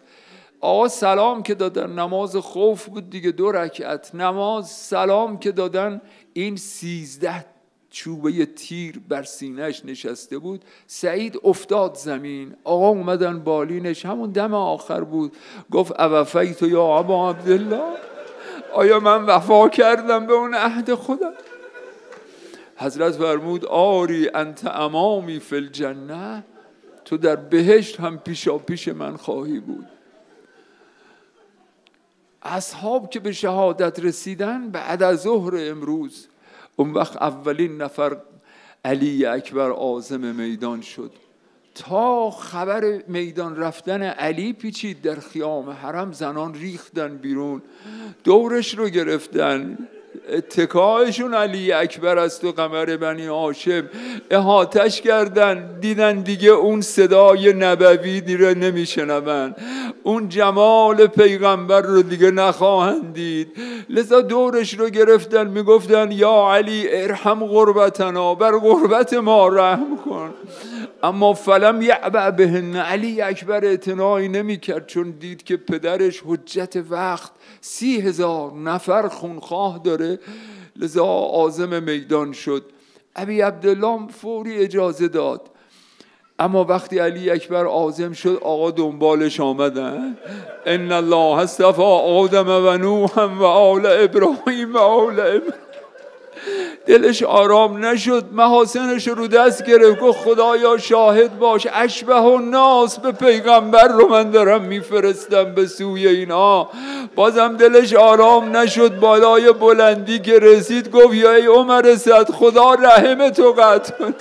D: آقا سلام که دادن، نماز خوف بود دیگه، 2 رکعت نماز، سلام که دادن، این 13 چوبه تیر بر سینهش نشسته بود. سعید افتاد زمین. آقا اومدن بالینش، همون دم آخر بود، گفت اوفیت یا ابا عبدالله، آیا من وفا کردم به اون عهد خودم؟ حضرت فرمود آری انت امامی فی الجنه، تو در بهشت هم پیشا پیش من خواهی بود. اصحاب که به شهادت رسیدن بعد از ظهر امروز، اون وقت اولین نفر علی اکبر عازم میدان شد. تا خبر میدان رفتن علی پیچید در خیام حرم، زنان ریختن بیرون، دورش رو گرفتن، اتکایشون علی اکبر است و قمر بنی هاشم، احاطش کردن، دیدن دیگه اون صدای نبوی دیگه نمیشنون، اون جمال پیغمبر رو دیگه نخواهند دید، لذا دورش رو گرفتن، میگفتن یا علی ارحم غربتنا، بر غربت ما رحم کن. اما فلم یعبع بهن، علی اکبر اعتنایی نمیکرد، چون دید که پدرش حجت وقت 30,000 نفر خونخواه داره، لذا عازم میدان شد. ابی عبدالله فوری اجازه داد، اما وقتی علی اکبر عازم شد آقا دنبالش آمدن. ان الله اصطفى آدم و نوح و آل ابراهیم و آل ابراهیم. دلش آرام نشد، محاسنش رو دست گرفت، گفت خدایا شاهد باش، اشبه الناس به پیغمبر رو من دارم میفرستم به سوی اینا. بازم دلش آرام نشد، بالای بلندی که رسید گفت یا ای عمر صد، خدا رحم تو قطع کن.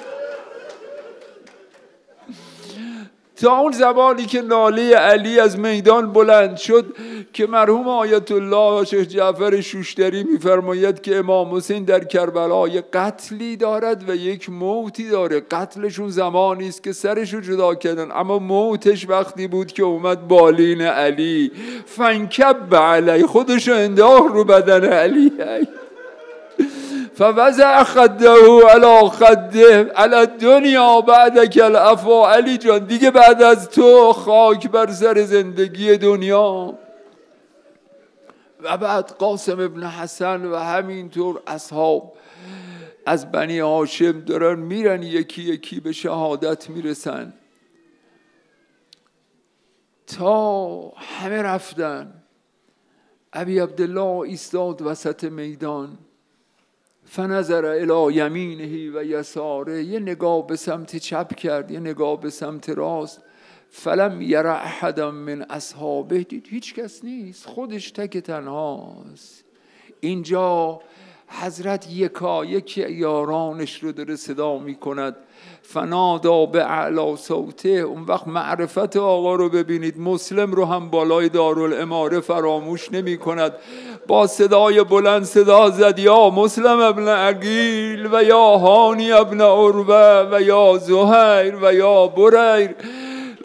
D: تا اون زمانی که ناله علی از میدان بلند شد که مرحوم آیت الله شیخ جعفر شوشتری میفرماید که امام حسین در کربلا یک قتلی دارد و یک موتی داره. قتلشون زمانی است که سرشو جدا کردن، اما موتش وقتی بود که اومد بالین علی، فنکب علی، خودشو انداخت رو بدن علی، فوضع خده علی خده علی الدنیا بعدک العفو. علی جان دیگه بعد از تو خاک بر سر زندگی دنیا. و بعد قاسم ابن حسن و همینطور اصحاب از بنی هاشم دارن میرن، یکی یکی به شهادت میرسن. تا همه رفتن، ابی عبدالله ایستاد وسط میدان، فنظر الی یمینه و یساره، یه نگاه به سمت چپ کرد، یه نگاه به سمت راست. فلم یر احدا من اصحابه، دید هیچ کس نیست، خودش تک تنهاست. اینجا حضرت یکایک یارانش رو داره صدا می کند، فنادا به اعلی صوته. اون وقت معرفت آقا رو ببینید، مسلم رو هم بالای دارالاماره فراموش نمی کند، با صدای بلند صدا زد یا مسلم ابن عقیل و یا هانی ابن عروه و یا زهیر و یا بریر.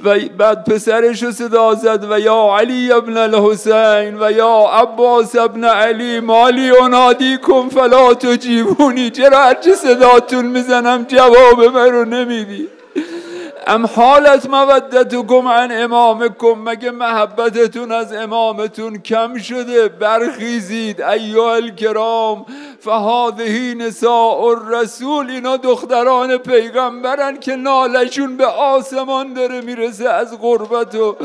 D: و بعد پسرش رو صدا زد و یا علی ابن الحسین و یا عباس ابن علی، مالی انادیکم فلا تجیبونی، چرا هرچه صداتون میزنم جواب من رو نمیدی؟ ام حالت مودتکم عن امامکم، مگه محبتتون از امامتون کم شده؟ برخیزید ایها الکرام، فهذه نساء الرسول، اینا دختران پیغمبرن که نالشون به آسمان داره میرسه از غربت و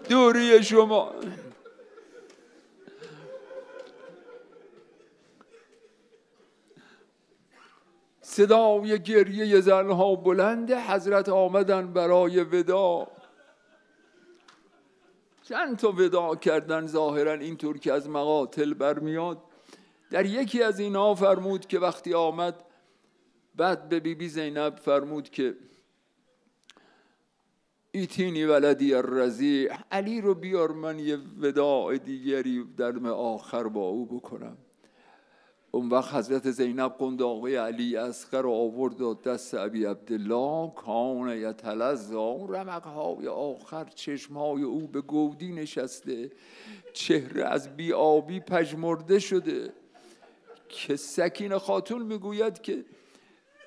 D: دوری شما. صدای گریه زنها بلنده. حضرت آمدن برای ودا، چند تا ودا کردن ظاهرا اینطور که از مقاتل برمیاد. در یکی از اینا فرمود که وقتی آمد بعد به بی بی زینب فرمود که ایتینی ولدی الرضیع، علی رو بیار من یه وداع دیگری در آخر با او بکنم. اون وقت حضرت زینب قنداقه علی اصغر رو آورد و دست ابی عبدالله، کان یتلظا، رمقهای آخر چشمهای او به گودی نشسته، چهره از بیابی پژمرده شده. که سکینه خاتون میگوید که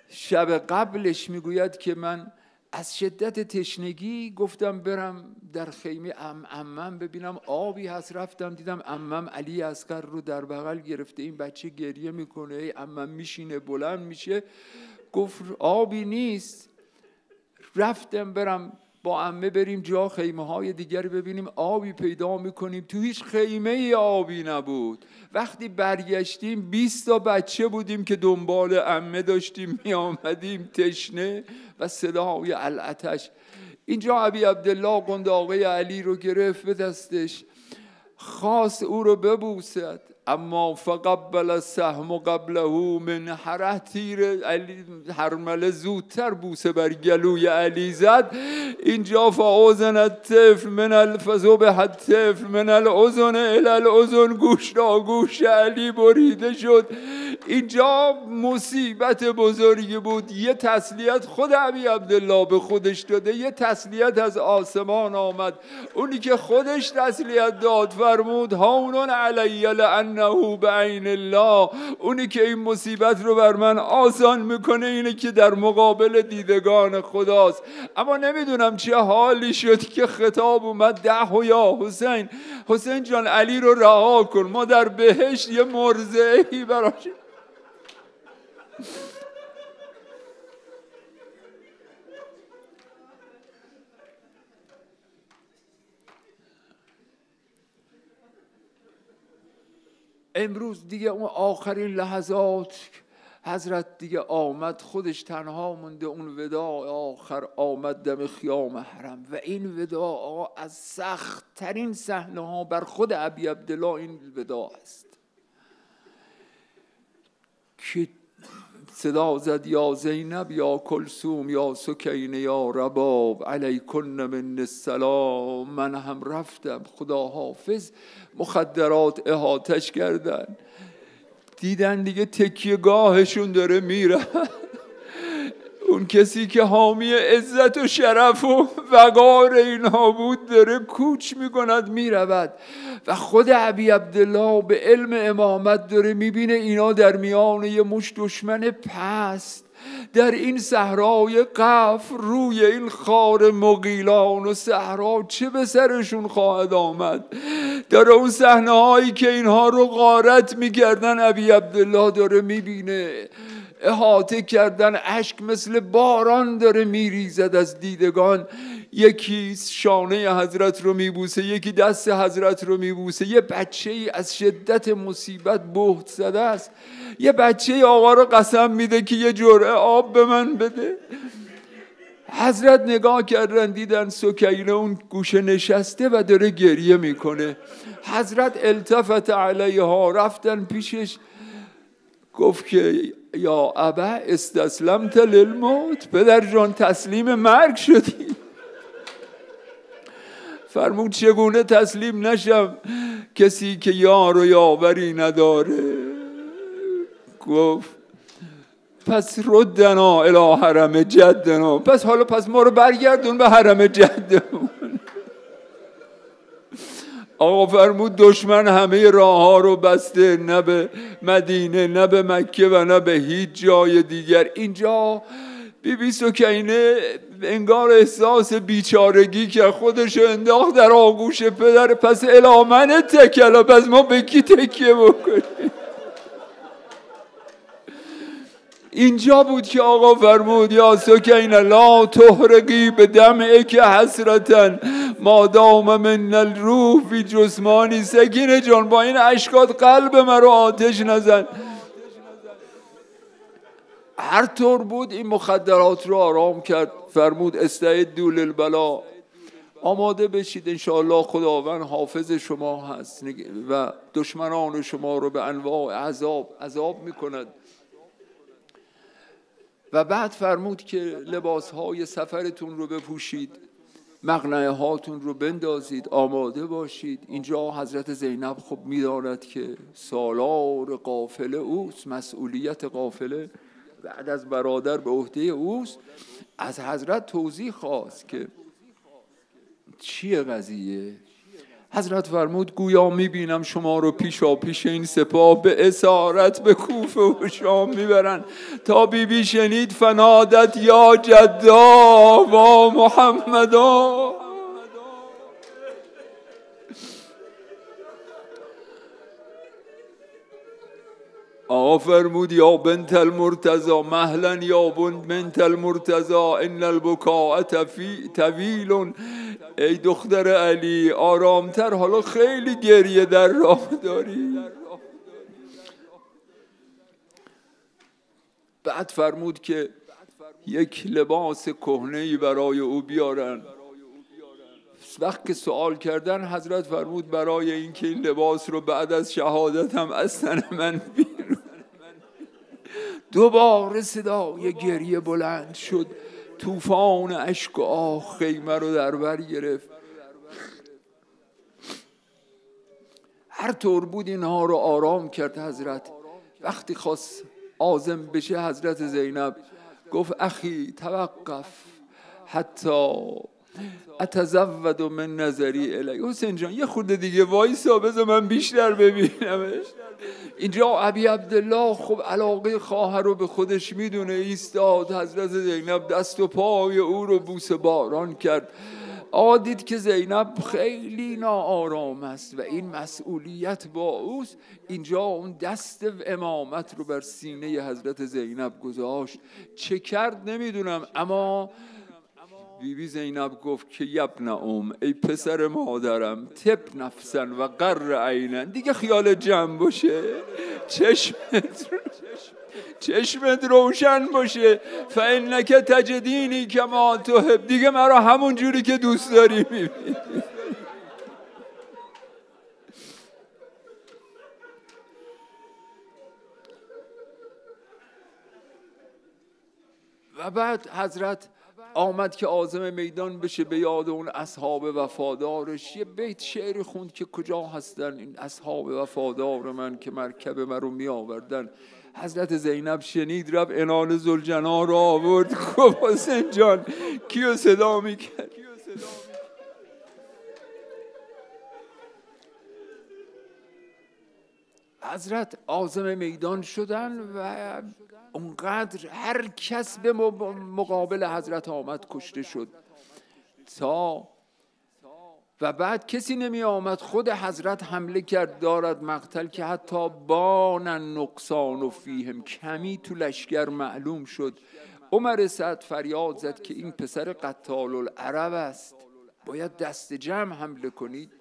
D: شب قبلش میگوید که من از شدت تشنگی گفتم برم در خیمه عمم ببینم آبی هست، رفتم دیدم عمم علی اصغر رو در بغل گرفته، این بچه گریه میکنه، عمم میشینه بلند میشه، گفت آبی نیست. رفتم برم با عمه بریم جا خیمه های دیگر ببینیم آبی پیدا میکنیم، تو هیچ خیمه آبی نبود. وقتی برگشتیم 20 تا بچه بودیم که دنبال عمه داشتیم میآمدیم تشنه و صدای العطش. اینجا ابی عبدالله قنداقه علی رو گرفت به دستش، خواست او رو ببوسد، اما فقبل السهم قبله من حره، تیر علی هرمله زودتر بوسه بر گلوی علی زد. اینجا فاذن الطفل من الفذبح الطفل من الاذن الی الاذن، گوش را گوش علی بریده شد. اینجا مصیبت بزرگی بود. یه تسلیت خود ابی عبدالله به خودش داده، یه تسلیت از آسمان آمد. اونی که خودش تسلیت داد فرمود هون علی لانه بعین الله، اونی که این مصیبت رو بر من آسان میکنه اینه که در مقابل دیدگان خداست. اما نمیدونم چه حالی شد که خطاب اومد ده یا حسین، حسین جان علی رو رها کن، ما در بهشت یه مرضعی براش. امروز دیگه اون آخرین لحظات حضرت دیگه آمد، خودش تنها مونده. اون وداع آخر آمد دم خیام حرم و این وداع از سخت ترین صحنه ها بر خود ابی عبدالله این وداع است که صدا زد یا زینب یا کلثوم یا سکینه یا رباب علیکن من السلام. من هم رفتم، خدا حافظ. مخدرات احاطش کردن، دیدن دیگه تکیه گاهشون داره میره. اون کسی که حامی عزت و شرف و وقار اینها بود داره کوچ میکند میرود و خود ابی عبدالله به علم امامت داره میبینه اینا در میان یه مش دشمن پست در این صحرای قف روی این خار مغیلان و صحرا چه به سرشون خواهد آمد. داره اون صحنه هایی که اینها رو غارت میکردن ابی عبدالله داره میبینه، احاطه کردن، اشک مثل باران داره میریزد از دیدگان. یکی شانه حضرت رو میبوسه، یکی دست حضرت رو میبوسه. یه بچه ای از شدت مصیبت بهت زده است، یه بچه آقا رو قسم میده که یه جرعه آب به من بده. حضرت نگاه کردن دیدن سکینه اون گوشه نشسته و داره گریه میکنه. حضرت التفت علیها، رفتن پیشش، گفت که یا ابا استسلمت للموت، پدر جان تسلیم مرگ شدی. فرمود چگونه تسلیم نشم کسی که یار و یاوری نداره. گفت پس ردنا الی حرم جدنا، پس ما رو برگردون به حرم جدمون. آقا فرمود دشمن همه راه ها رو بسته، نه به مدینه نه به مکه و نه به هیچ جای دیگر. اینجا بی سکینه انگار احساس بیچارگی که خودشو انداخت در آغوش پدر. پس الی من تکل، پس ما به کی تکیه بکنیم؟ اینجا بود که آقا فرمود یا سکینه لا تحرقی به دمعک حسرتن ما دام من الروح فی جسمانی. سکینه جان با این اشکات قلب من رو آتش نزن. هر طور بود این مخدرات رو آرام کرد. فرمود استعدوا للبلا، آماده بشید انشاءالله خداوند حافظ شما هست و دشمنان شما رو به انواع عذاب میکند. و بعد فرمود که لباسهای سفرتون رو بپوشید، مقنعه هاتون رو بندازید، آماده باشید. اینجا حضرت زینب خب میداند که سالار قافله اوست، مسئولیت قافله بعد از برادر به عهده اوست. از حضرت توضیح خواست که چیه قضیه. حضرت فرمود گویا میبینم شما رو پیشا پیش این سپاه به اسارت به کوفه و شام میبرن. تا بیبی شنید فنادت یا جدا و محمدا. آقا فرمود یا بنت المرتضی مهلا یا بنت المرتضی ان البکاء طویل. ای دختر علی آرامتر، حالا خیلی گریه در راه داری. بعد فرمود که یک لباس کهنه‌ای برای او بیارن. وقت که سوال کردن حضرت فرمود برای اینکه این لباس رو بعد از شهادتم از تن من بیرون. دوباره صدای گریه بلند شد، طوفان اشک و آه خیمه رو در بر گرفت. هر طور بود اینها رو آرام کرد حضرت. وقتی خواست عازم بشه حضرت زینب گفت اخی توقف حتی اتزود من نظری الی. حسین جان یه خورده دیگه وایسا بذار من بیشتر ببینمش. اینجا ابی عبدالله خب علاقه خواهر رو به خودش میدونه، ایستاد. حضرت زینب دست و پای او رو بوسه باران کرد. دید که زینب خیلی ناآرام است و این مسئولیت با اوست. اینجا اون دست امامت رو بر سینه حضرت زینب گذاشت. چه کرد نمیدونم، اما بیبی زینب گفت که یبن ای پسر مادرم، تب نفسن و قر عینن، دیگه خیال جمع باشه، چشمت روشن باشه، فانک تجدینی کما تحب، دیگه مرا همون جوری که دوست داری میبینی. و بعد حضرت آمد که عازم میدان بشه، به یاد اون اصحاب وفادارش یه بیت شعر خوند که کجا هستن این اصحاب وفادار من که مرکب من رو می آوردن. حضرت زینب شنید، رفت عنان ذوالجنا رو آورد، گفت حسین جان کیو صدا میکرد؟ حضرت عازم میدان شدن و اونقدر هر کس به مقابل حضرت آمد کشته شد و بعد کسی نمی آمد. خود حضرت حمله کرد، دارد مقتل، که حتی بان نقصان و فیهم، کمی تو لشکر معلوم شد. عمر سعد فریاد زد که این پسر قتال العرب است، باید دست جمع حمله کنید.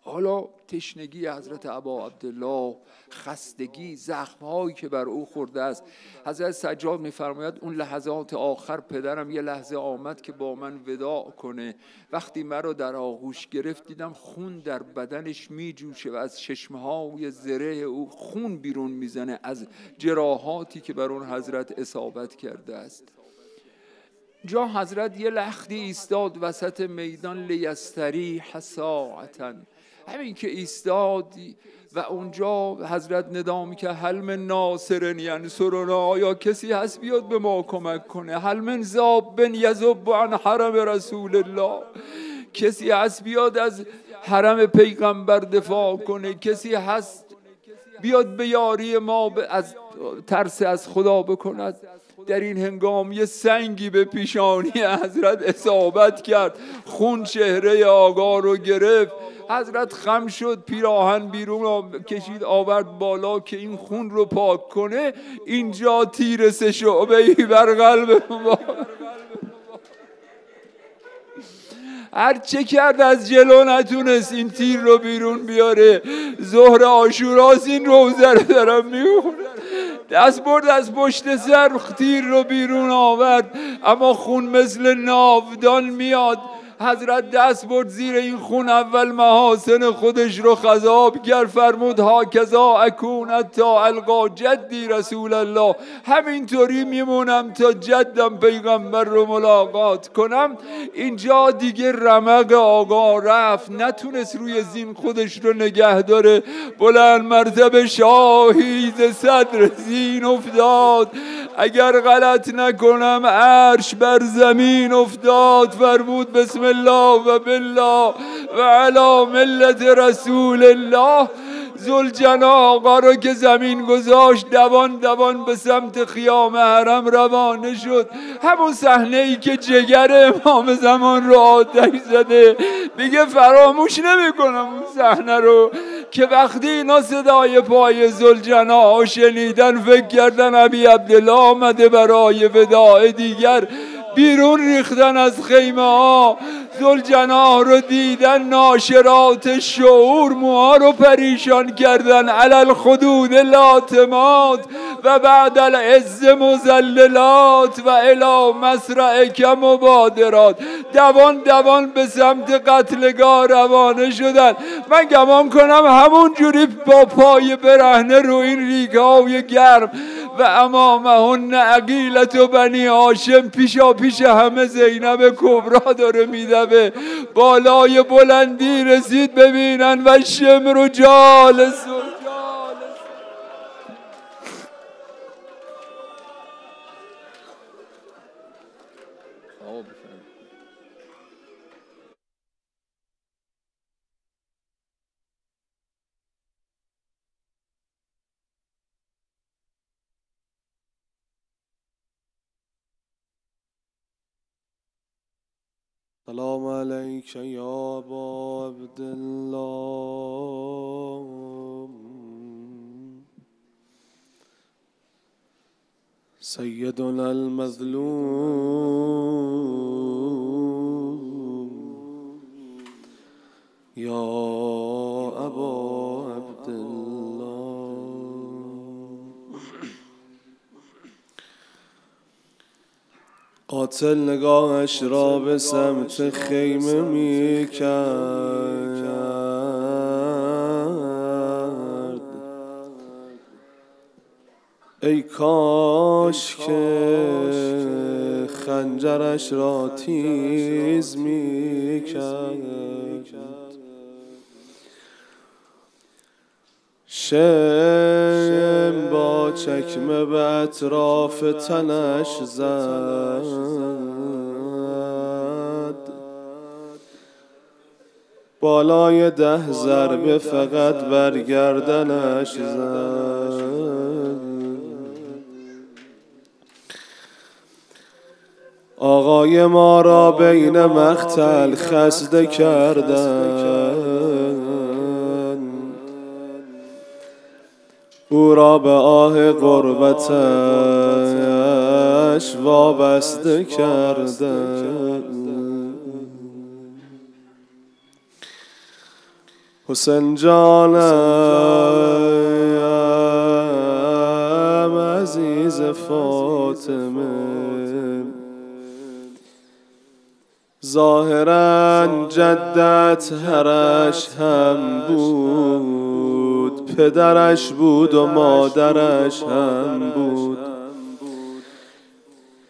D: حالا تشنگی حضرت ابا عبدالله، خستگی، زخمهایی که بر او خورده است. حضرت سجاد می‌فرماید اون لحظات آخر پدرم یه لحظه آمد که با من وداع کنه. وقتی مرا در آغوش گرفت دیدم خون در بدنش میجوشه و از چشمه‌های زره او خون بیرون میزنه از جراحاتی که بر اون حضرت اصابت کرده است. جا حضرت یه لختی ایستاد وسط میدان، لیستریح ساعتاً، همین که ایستاد و اونجا حضرت ندا می‌کرد هل من ناصر ینصرنا، آیا کسی هست بیاد به ما کمک کنه؟ هل من ذاب یذب عن حرم رسول الله، کسی هست بیاد از حرم پیغمبر دفاع کنه؟ کسی هست بیاد به یاری ما از ترس از خدا بکند؟ در این هنگام یه سنگی به پیشانی حضرت اصابت کرد، خون چهره آقا رو گرفت. حضرت خم شد، پیراهن بیرون کشید آورد بالا که این خون رو پاک کنه. اینجا تیر 3 شعبه‌ای بر قلب ما، هر چه کرد از جلو نتونست این تیر رو بیرون بیاره. ظهر عاشوراست، این روزه رو دارم میخونم، دست برد از پشت سر تیر رو بیرون آورد، اما خون مثل ناودان میاد. حضرت دست برد زیر این خون، اول محاسن خودش رو خضاب کرد، فرمود هاکذا اکون حتی القا جدی رسول الله، همینطوری میمونم تا جدم پیغمبر رو ملاقات کنم. اینجا دیگه رمق آقا رفت، نتونست روی زین خودش رو نگه داره، بلند مرتبه شاهی ز صدر زین افتاد. اگر غلط نکنم عرش بر زمین افتاد. فرمود بسم الله و بالله و علی ملت رسول الله. ذوالجنا آقا رو که زمین گذاشت، دوان دوان به سمت خیام حرم روانه شد. همون صحنه ای که جگر امام زمان رو آتش زده، دیگه فراموش نمی کنم اون صحنه رو که وقتی اینا صدای پای ذوالجنا شنیدن فکر کردن ابی عبدالله آمده برای وداع دیگر. بیرون ریختن از خیمه ها، ذوالجنا رو دیدن، ناشرات شعور موها رو پریشان کردن، علل خدود لاتمات و بعد العز مزللات و الی مسرعک مبادرات. دوان به سمت قتلگاه روانه شدن. من گمان کنم همون جوری با پای برهنه رو این ریگ‌های گرم و امامهن عقیلت و بنی هاشم پیشا پیش همه زینب کبرا داره میدوه. بالای بلندی رسید ببینن و شمر و جالس
B: سلام علیک یا ابا عبدالله سیدنا المظلوم یا ابا عبدالله. قاتل نگاهش را به سمت خیمه می کرد. ای کاش که خنجرش را تیز می کرد. شم با چکمه به اطراف تنش زد. بالای 10 ضربه فقط بر گردنش زد. آقای ما را بین مقتل خسته کردند. او را به آه غربتش وابسته کردند. حسین جانم عزیز فاطمه، ظاهراً جدت هرش هم بود، پدرش بود و مادرش هم بود.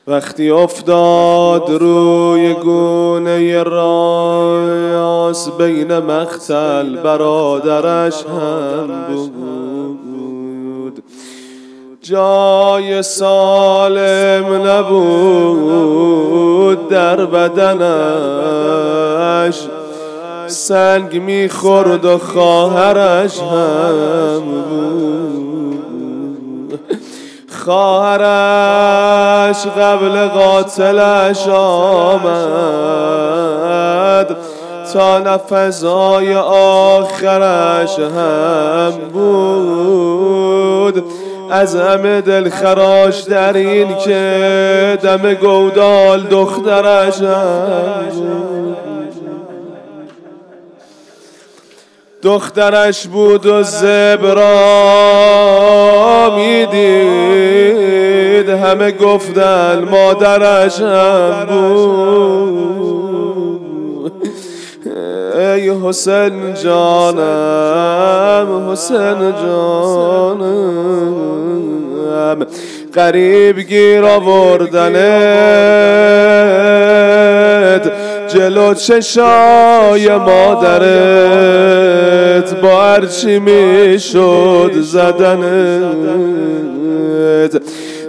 B: وقتی افتاد روی گونه راس بین مقتل برادرش هم بود. جای سالم نبود در بدنش، سنگ میخورد و خواهرش هم بود. خواهرش قبل قاتلش آمد تا نفسهای آخرش هم بود. از همه دلخراش در این که دم گودال دخترش هم بود. دخترش بود و زبرا میدید، همه گفتن مادرش هم بود. ای حسین جانم، حسین جانم، قریب گیر آوردنت جلو چشای مادرت، با هرچی میشد زدنت.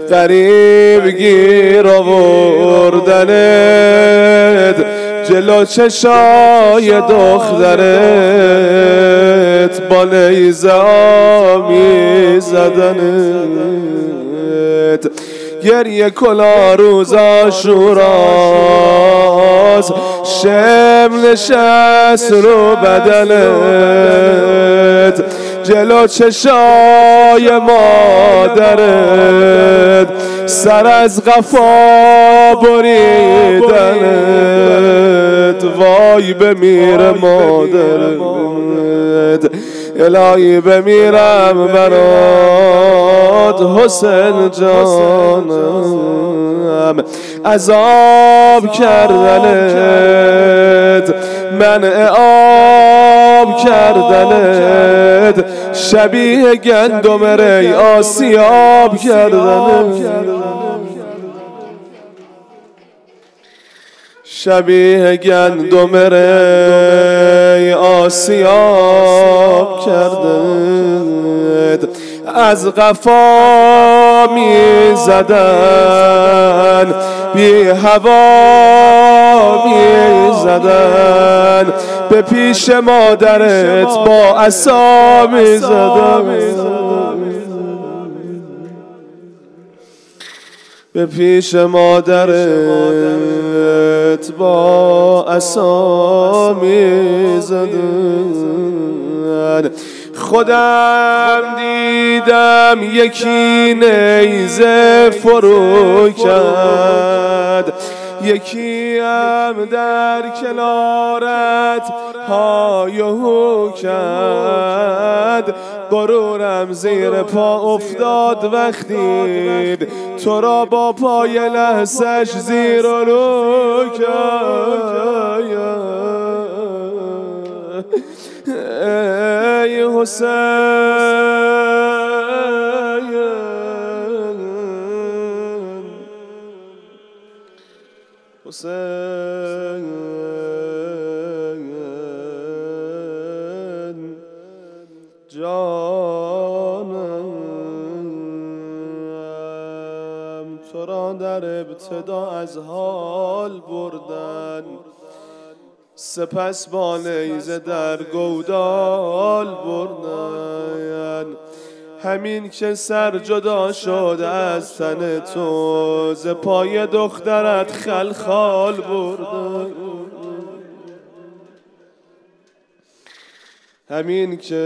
B: قریب گیر آوردنت جلو چشای دخترت، با نیزه آمی زدنت. گریه کلا روز عاشوراست، شم نشست رو بدنت، جلو چشای مادرت، سر از قفا بریدنت. وای بمیره مادرت، الهی بمیرم برات، داد حسین جانم عذاب کردنت منع آب کردنت شبیه گندم ری آسیاب کردنت شبیه گندم ری آسیاب کردند از قفا می زدن بی هوا می زدن به پیش مادرت با عصا می زدن به پیش مادرت با عصا می‌زدن خودم دیدم یکی نیزه فرو کرد یکی هم در کنارت های و هو کرد غرورم زیر پا افتاد وقتی تو را با پای لحظش زیر و رو کرد ای حسین حسین جانم تو را در ابتدا از حال بردن سپس با نیزه در گودال بردن همین که سر جدا شد از تن تو ز پای دخترت خلخال بردن همین که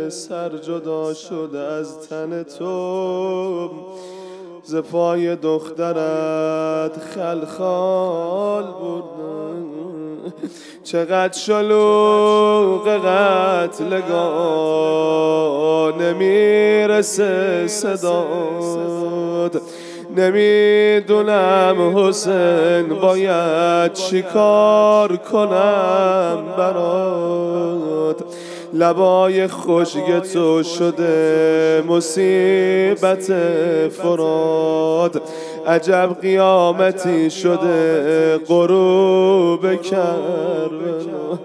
B: سر جدا شد از تن تو ز پای دخترت خلخال بردن چقدر شلوغ قتلگاه نمیرسه صداد نمیدونم حسین باید چیکار کنم برات لبای خشک تو شده مصیبت فرات عجب قیامتی شده غروب کربلا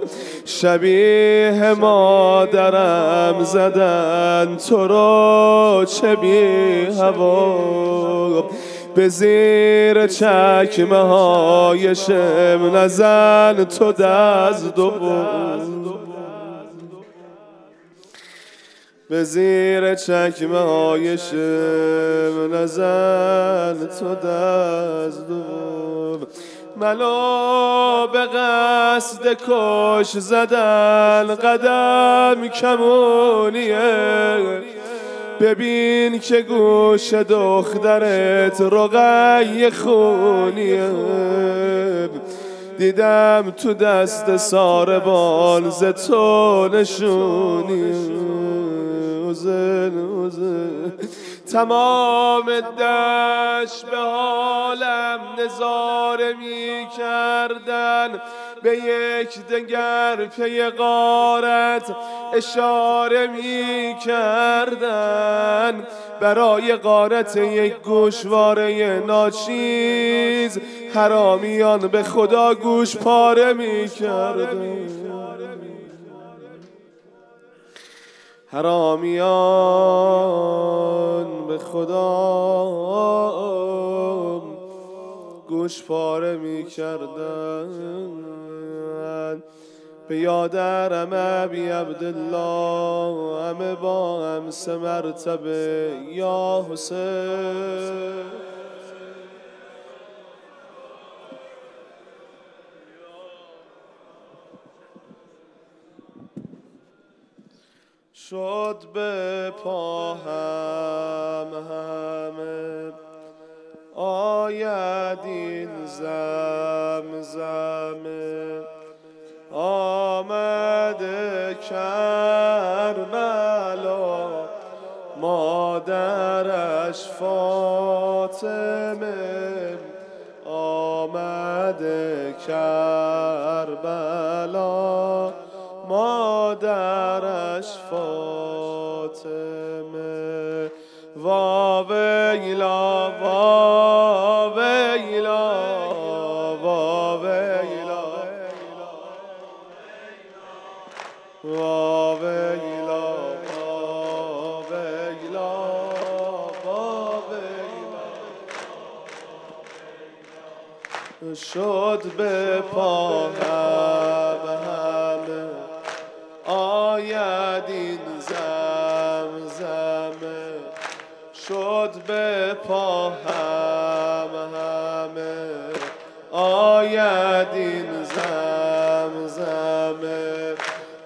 B: شبیه مادرم زدن تو را چه بی هوا به زیر چکمه های شم نزن تو دست و به زیر چکمه های شم نزن تو دست و منو به قصد کش زدن قدم کمونیه ببین که گوش دخترت رقیه خونیه دیدم تو دست ساربان ز تو نشونیه تمام دشت به حالم نظاره می کردن به یک دگر پی غارت اشاره می کردن برای غارت یک گوشواره ناچیز حرامیان به خدا گوش پاره می کردن حرامیان به خدا گوش پاره می کردن به یادرم ابی عبدالله همه با هم سه مرتبه یا حسین شد به پا همه آید این زمزمه آمده کربلا مادرش فاطمه آمده کربلا مادرش فاطمه وا ویلا وا ویلا وا ویلا وا ویلا وا ویلا وا ویلا شد به پا همه آید این زمزمه شد به پا همه آید این زمزمه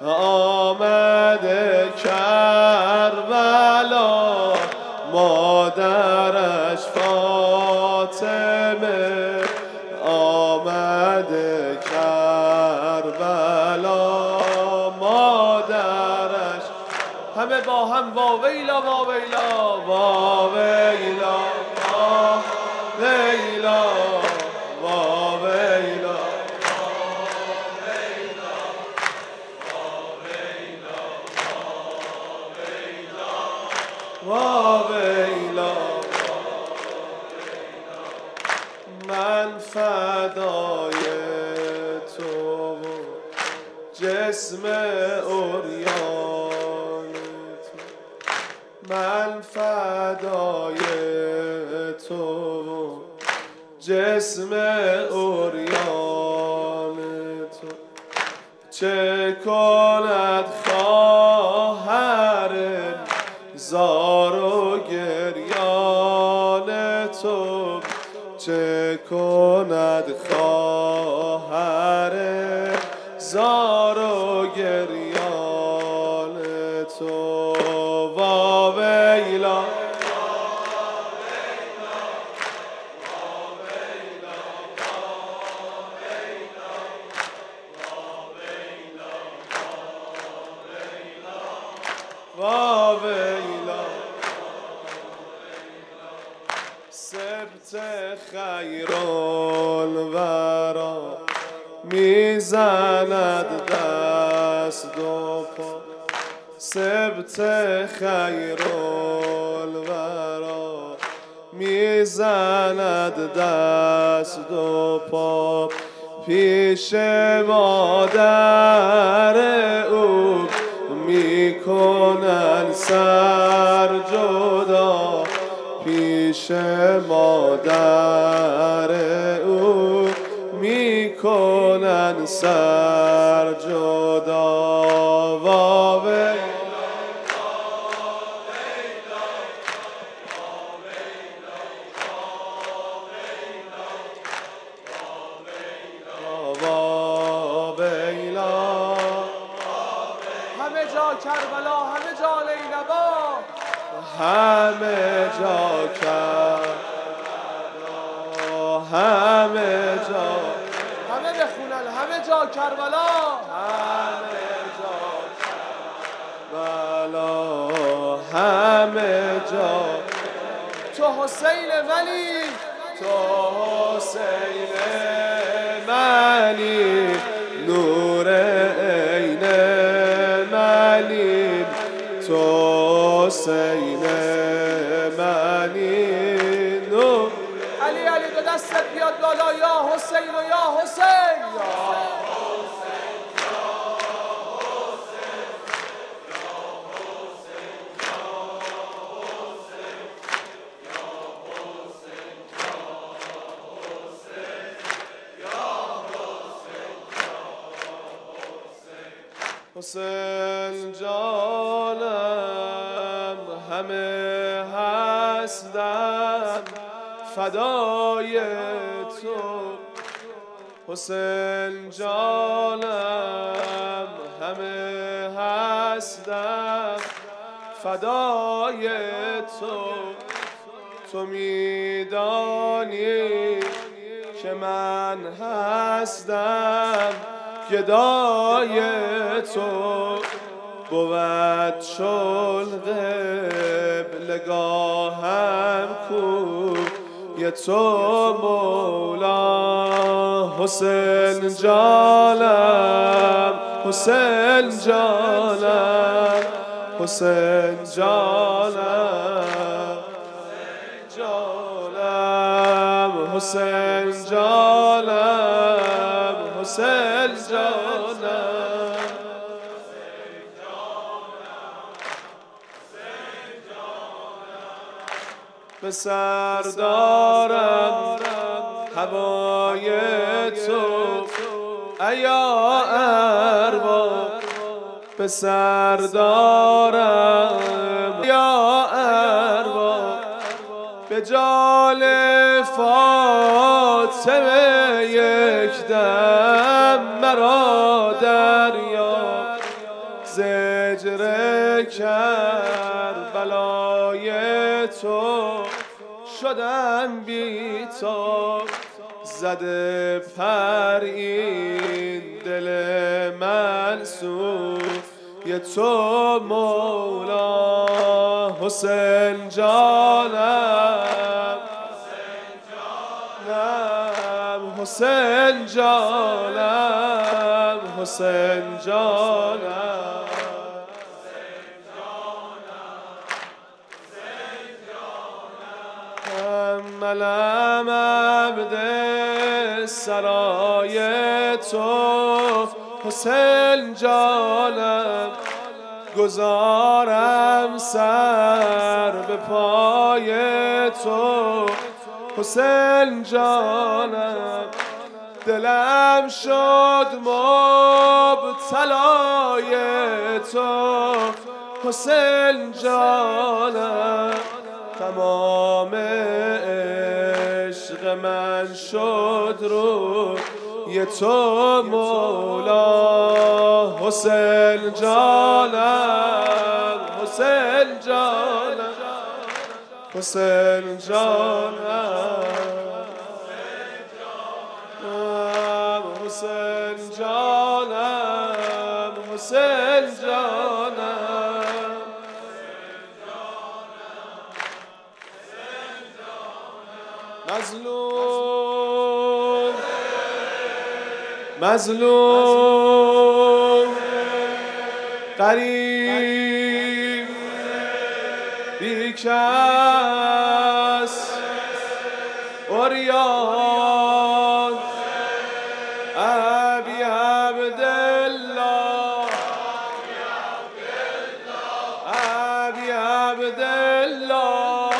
B: آمده کربلا مادرش فاطمه آمده کربلا مادرش همه با هم وا ویلا وا ویلا وا ویلا وا ویلا وا ویلا وا ویلا من فدای تو جسم عریان تو من فدای تو جسم عریان تو چه کند خواهر زار و گریان تو چه کند خواهر زار و گریان تو وا ویلا وا ویلا سبت خیر الورا میزند دست و پا سبت خیر الورا میزند دست و پا پیش مادر او میکنن سر جدا پیش مادر او میکنن سر جدا وا ویلا وا ویلا همه جا کربلا همه جا لیلبا همه جا کربلا همه جا همه بخونن همه جا کربلا همه جا کربلا همه جا تو حسین ولی تو حسین ولی نور عین ملی تو حسین منی نور علی علی دو دستت بیاد بالا یا حسین و یا حسین حسین جانم همه هستم فدای تو حسین جانم همه هستم فدای تو تو میدانی که من هستم گدای تو بود شلق قبلگاهم کوی تو مولا حسین جانم حسین جانم حسین جانم جانم حسین جانم حسین جانم به سر دارم هوای تو ایا ارباب به سر دارم یا ارباب به جان فاطمه یک دم مرا دریا زجر کربلای تو شدم بی تو زده پر این دل منصور یه تو مولا حسین جانم حسین جانم حسین جانم منم عبد سرای تو حسین جانم گذارم سر به پای تو حسین جانم دلم شد مبتلای تو حسین جانم تمام عشق من شد رو یه تو مولا حسین جانم حسین جانم حسین جانم حسین جانم حسین جانم مظلوم مظلوم غریب بیکس عریان ابی عبدالله ابی عبدالله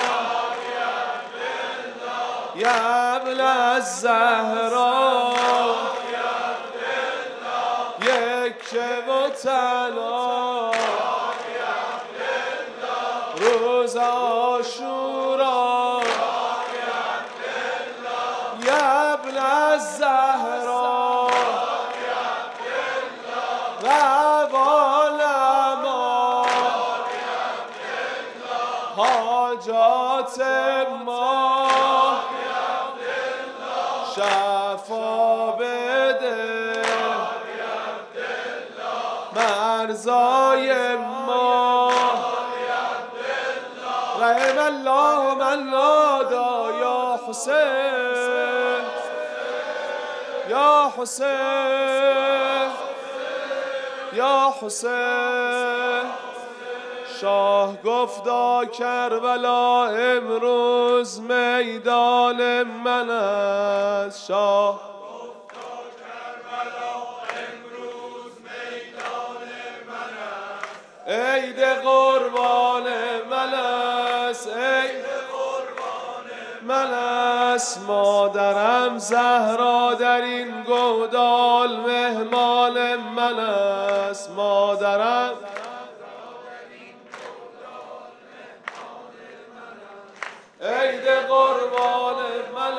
B: یا ابن الزهرا یک و تنها روز عاشورا یا ابن الزهرا و والما حاجات ما شفا بده مرزای ما رحم الله من نادا یا حسین یا حسین یا حسین شاه گفتا کربلا امروز میدان من است شاه گفتا کربلا امروز میدان من است عید قربان من است عید قربان من است مادرم زهرا در این گودال مهمان من است مادرم عید قربان من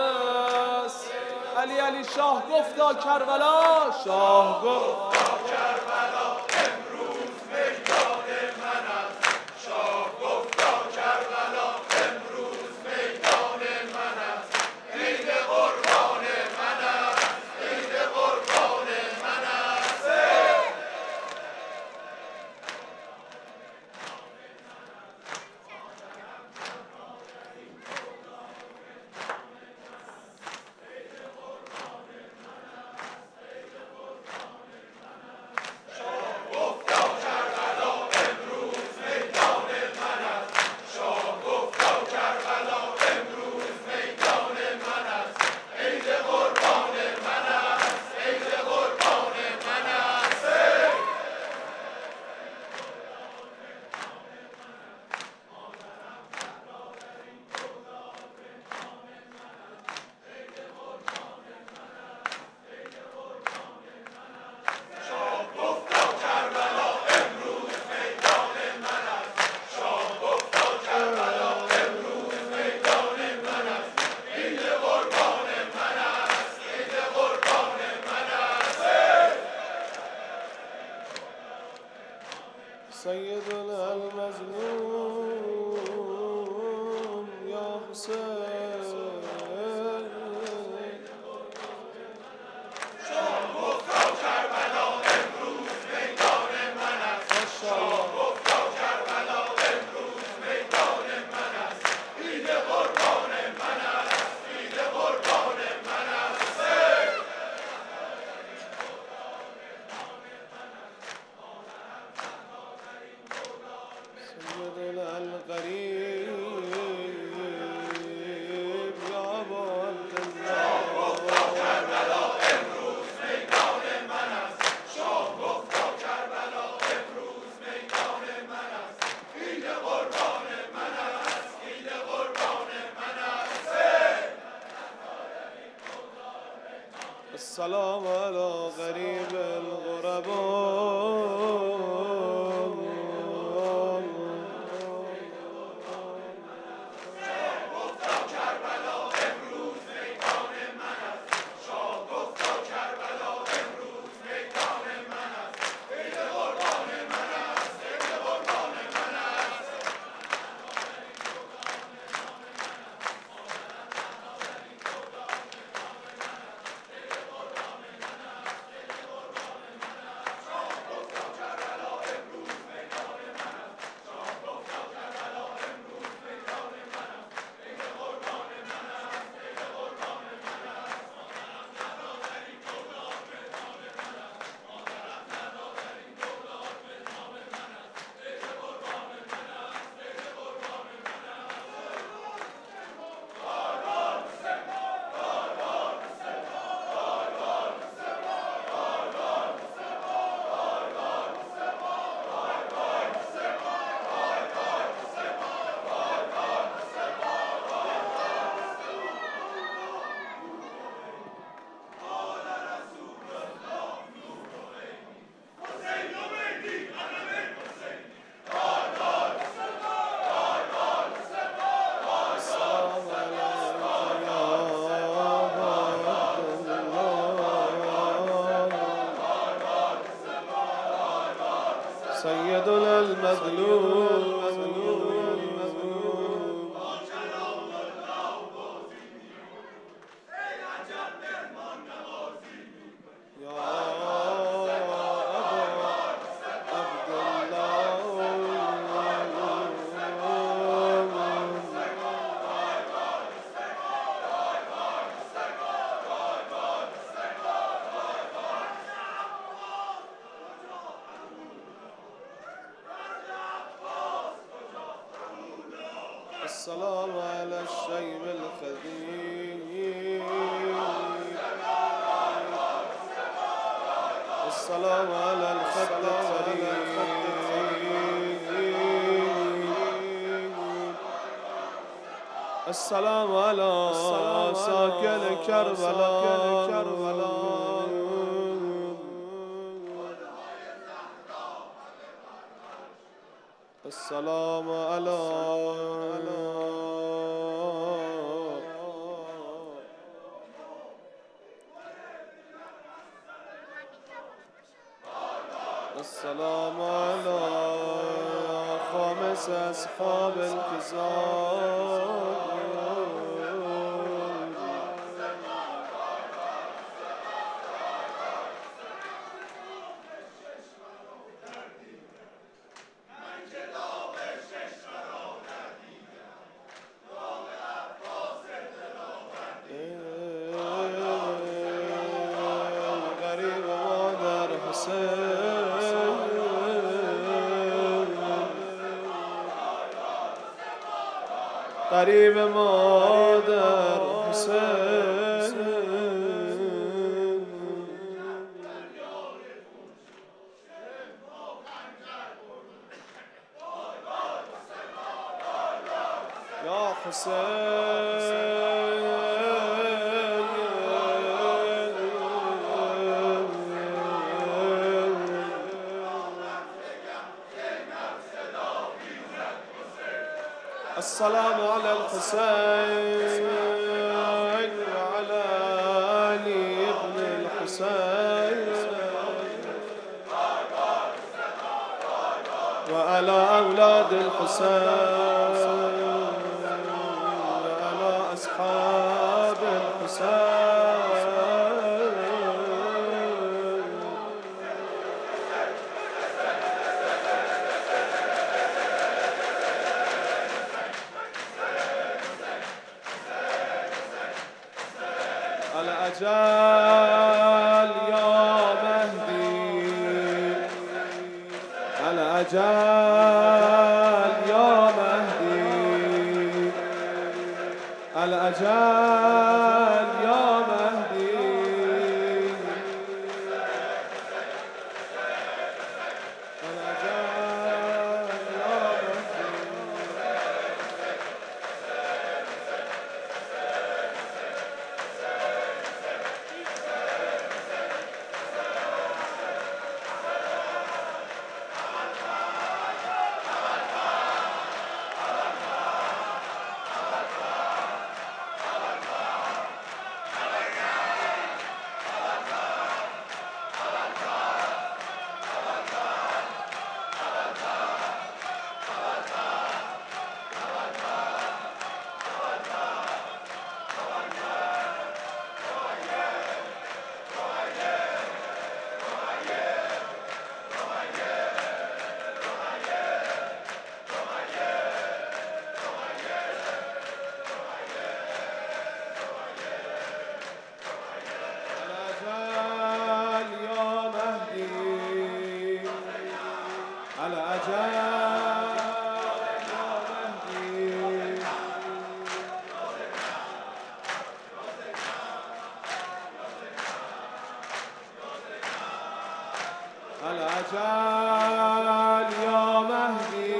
B: است علی علی شاه گفتا کربلا شاه گفتا کربلا امروز میدان من است شاه گفتا کربلا امروز میدان من است عید قربان من است عید قربان من است السلام على غريب الغرباء سيدنا المظلوم السلام على الشيب الخديم السلام على الخد الطريق السلام على ساكن كربلاء السلام على السلام على خامس أصحاب الكزاب قريب مادر حسين يا حسين السلام على الحسين وعلى علي بن الحسين وعلى أولاد الحسين وعلى الأجل يا مهدي الأجل يا مهدي الأجل يا مهدي الأجل يا مهدي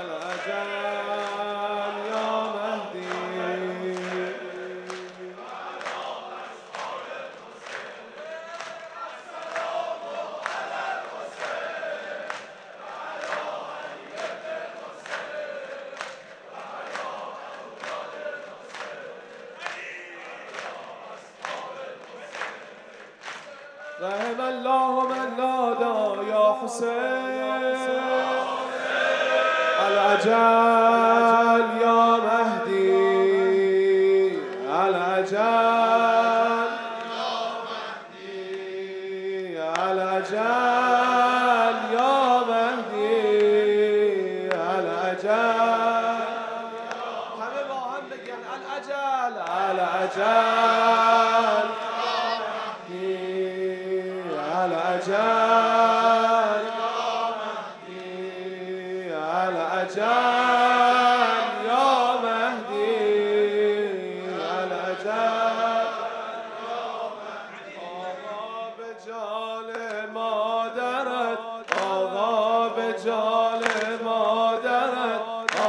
B: الأجل يا مهدي رحم الله من نادى يا حسين الأجل يا مهدي الأجل يا مهدي الأجل يا مهدي الأجل همه با هم بگن الأجل الأجل الأجل الأجل يا مهدي الأجل آقا به جان مادرت آقا به جان مادرت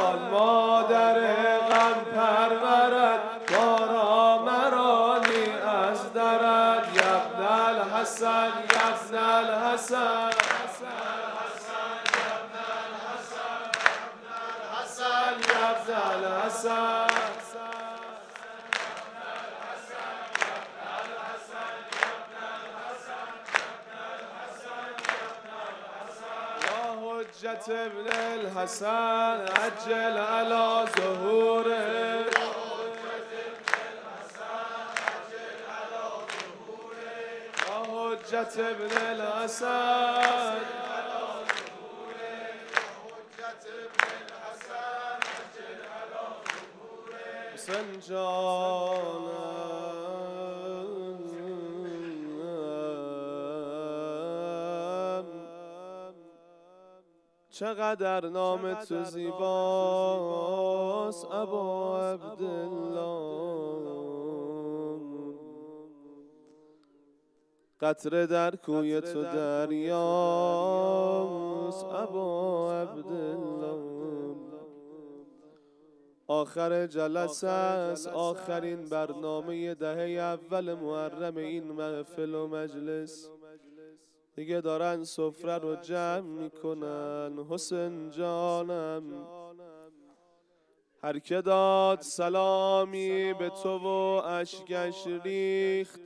B: آن مادر غم پرورت بارا مرانی از درد یبن الحسن یبن الحسن یبن الحسن یا حجت ابن الحسن عجل على ظهوره حجت ابن الحسن حسین جانم چقدر نام تو زیباست ابا عبدالله قطره در کوی تو دریاست ابا عبدالله آخر جلسه است آخرین برنامه دهه اول محرم این محفل و مجلس دیگه دارن سفره رو جمع میکنن حسین جانم هر که داد سلامی به تو و اشکش ریخت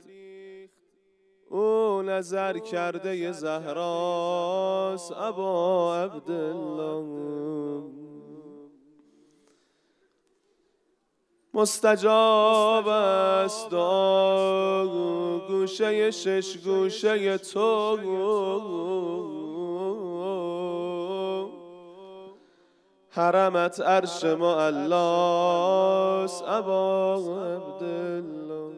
B: او نظر کرده زهراست ابا عبدالله مستجاب است دعا گوشه شش گوشه تو حرمت عرش معلاست ابا عبدالله.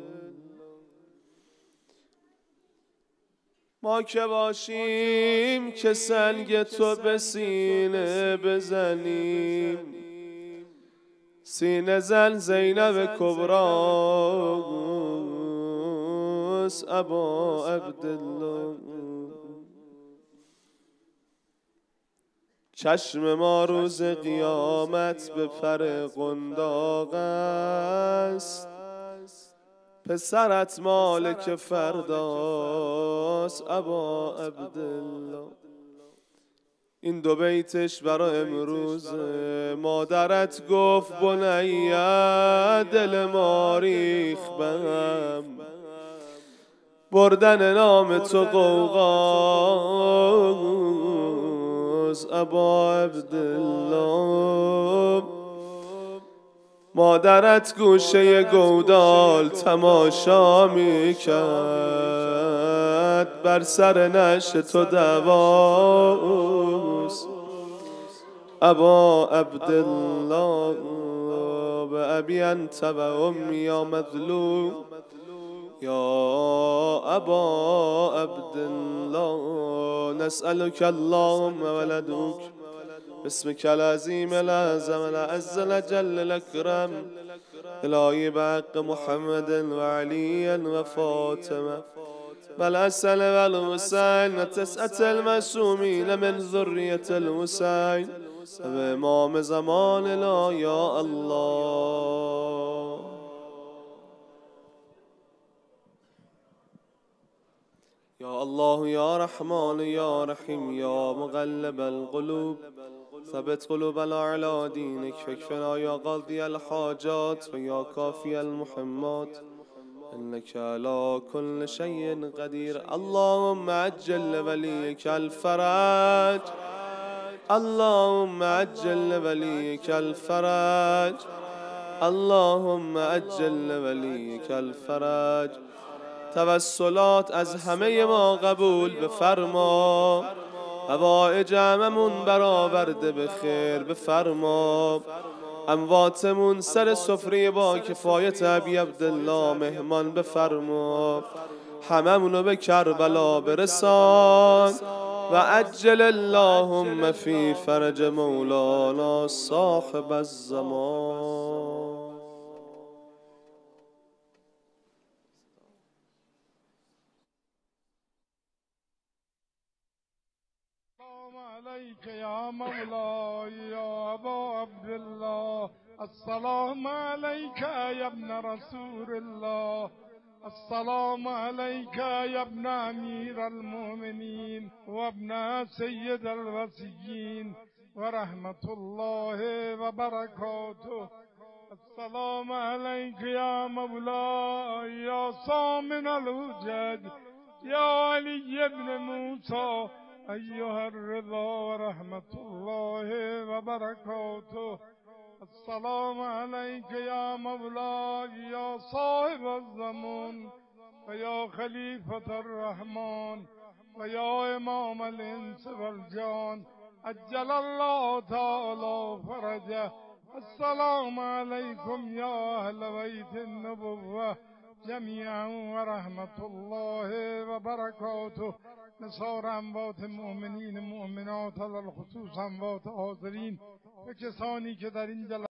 B: ما که باشیم که سنگ تو به سینه بزنیم، سینه زن زینب کبراست ابا عبدالله. چشم ما روز قیامت به پر قنداق است، پسرت مالک فرداست ابا عبدالله. این دو بیتش برای امروز. مادرت گفت بنیه دل ما ریخ بهم، بردن نام تو غوغاست ابا عبدالله. مادرت گوشه گودال تماشا میکرد، بر سر نعش تو دواست ابا عبدالله. به ابی انت و امی یا مظلوم یا ابا عبدالله. نسألك اللهم ولدوك باسمك العظيم الأعظم الأعز الأجل الأكرم إلهي بحق محمد وعلي وفاطمة والحسن والحسين وتسعة المعصومين من ذرية الحسين وإمام زماننا يا الله. يا الله يا رحمن يا رحيم يا مقلب القلوب ثبت قلوبنا على دينك. فاكفنا يا قاضي الحاجات ويا كافي المحمات إنك على كل شيء قدير. اللهم عجل لوليك الفرج، اللهم عجل لوليك الفرج، اللهم عجل لوليك الفرج. توسلات از همه ما قبول بفرما، حوائج هممون برآورده به خیر بفرما. امواتمون سر سفره با کفایت ابی عبدالله مهمان بفرما. هممونو به کربلا برسان و عجل اللهم فی فرج مولانا صاحب الزمان.
E: عليك يا مولاي يا أبا عبد الله. السلام عليك يا ابن رسول الله. السلام عليك يا ابن أمير المؤمنين وابن سيد الوصيين ورحمة الله وبركاته. السلام عليك يا مولاي يا صامن الوجد يا علي بن موسى أيها الرضا ورحمة الله وبركاته. السلام عليك يا مولاي يا صاحب الزمان ويا خليفة الرحمن ويا إمام الإنس والجان عجل الله تعالى فرجه. السلام عليكم يا أهل بيت النبوة جميعا ورحمة الله وبركاته. نثار اموات مؤمنین مؤمنات على الخصوص اموات حاضرین و کسانی که در این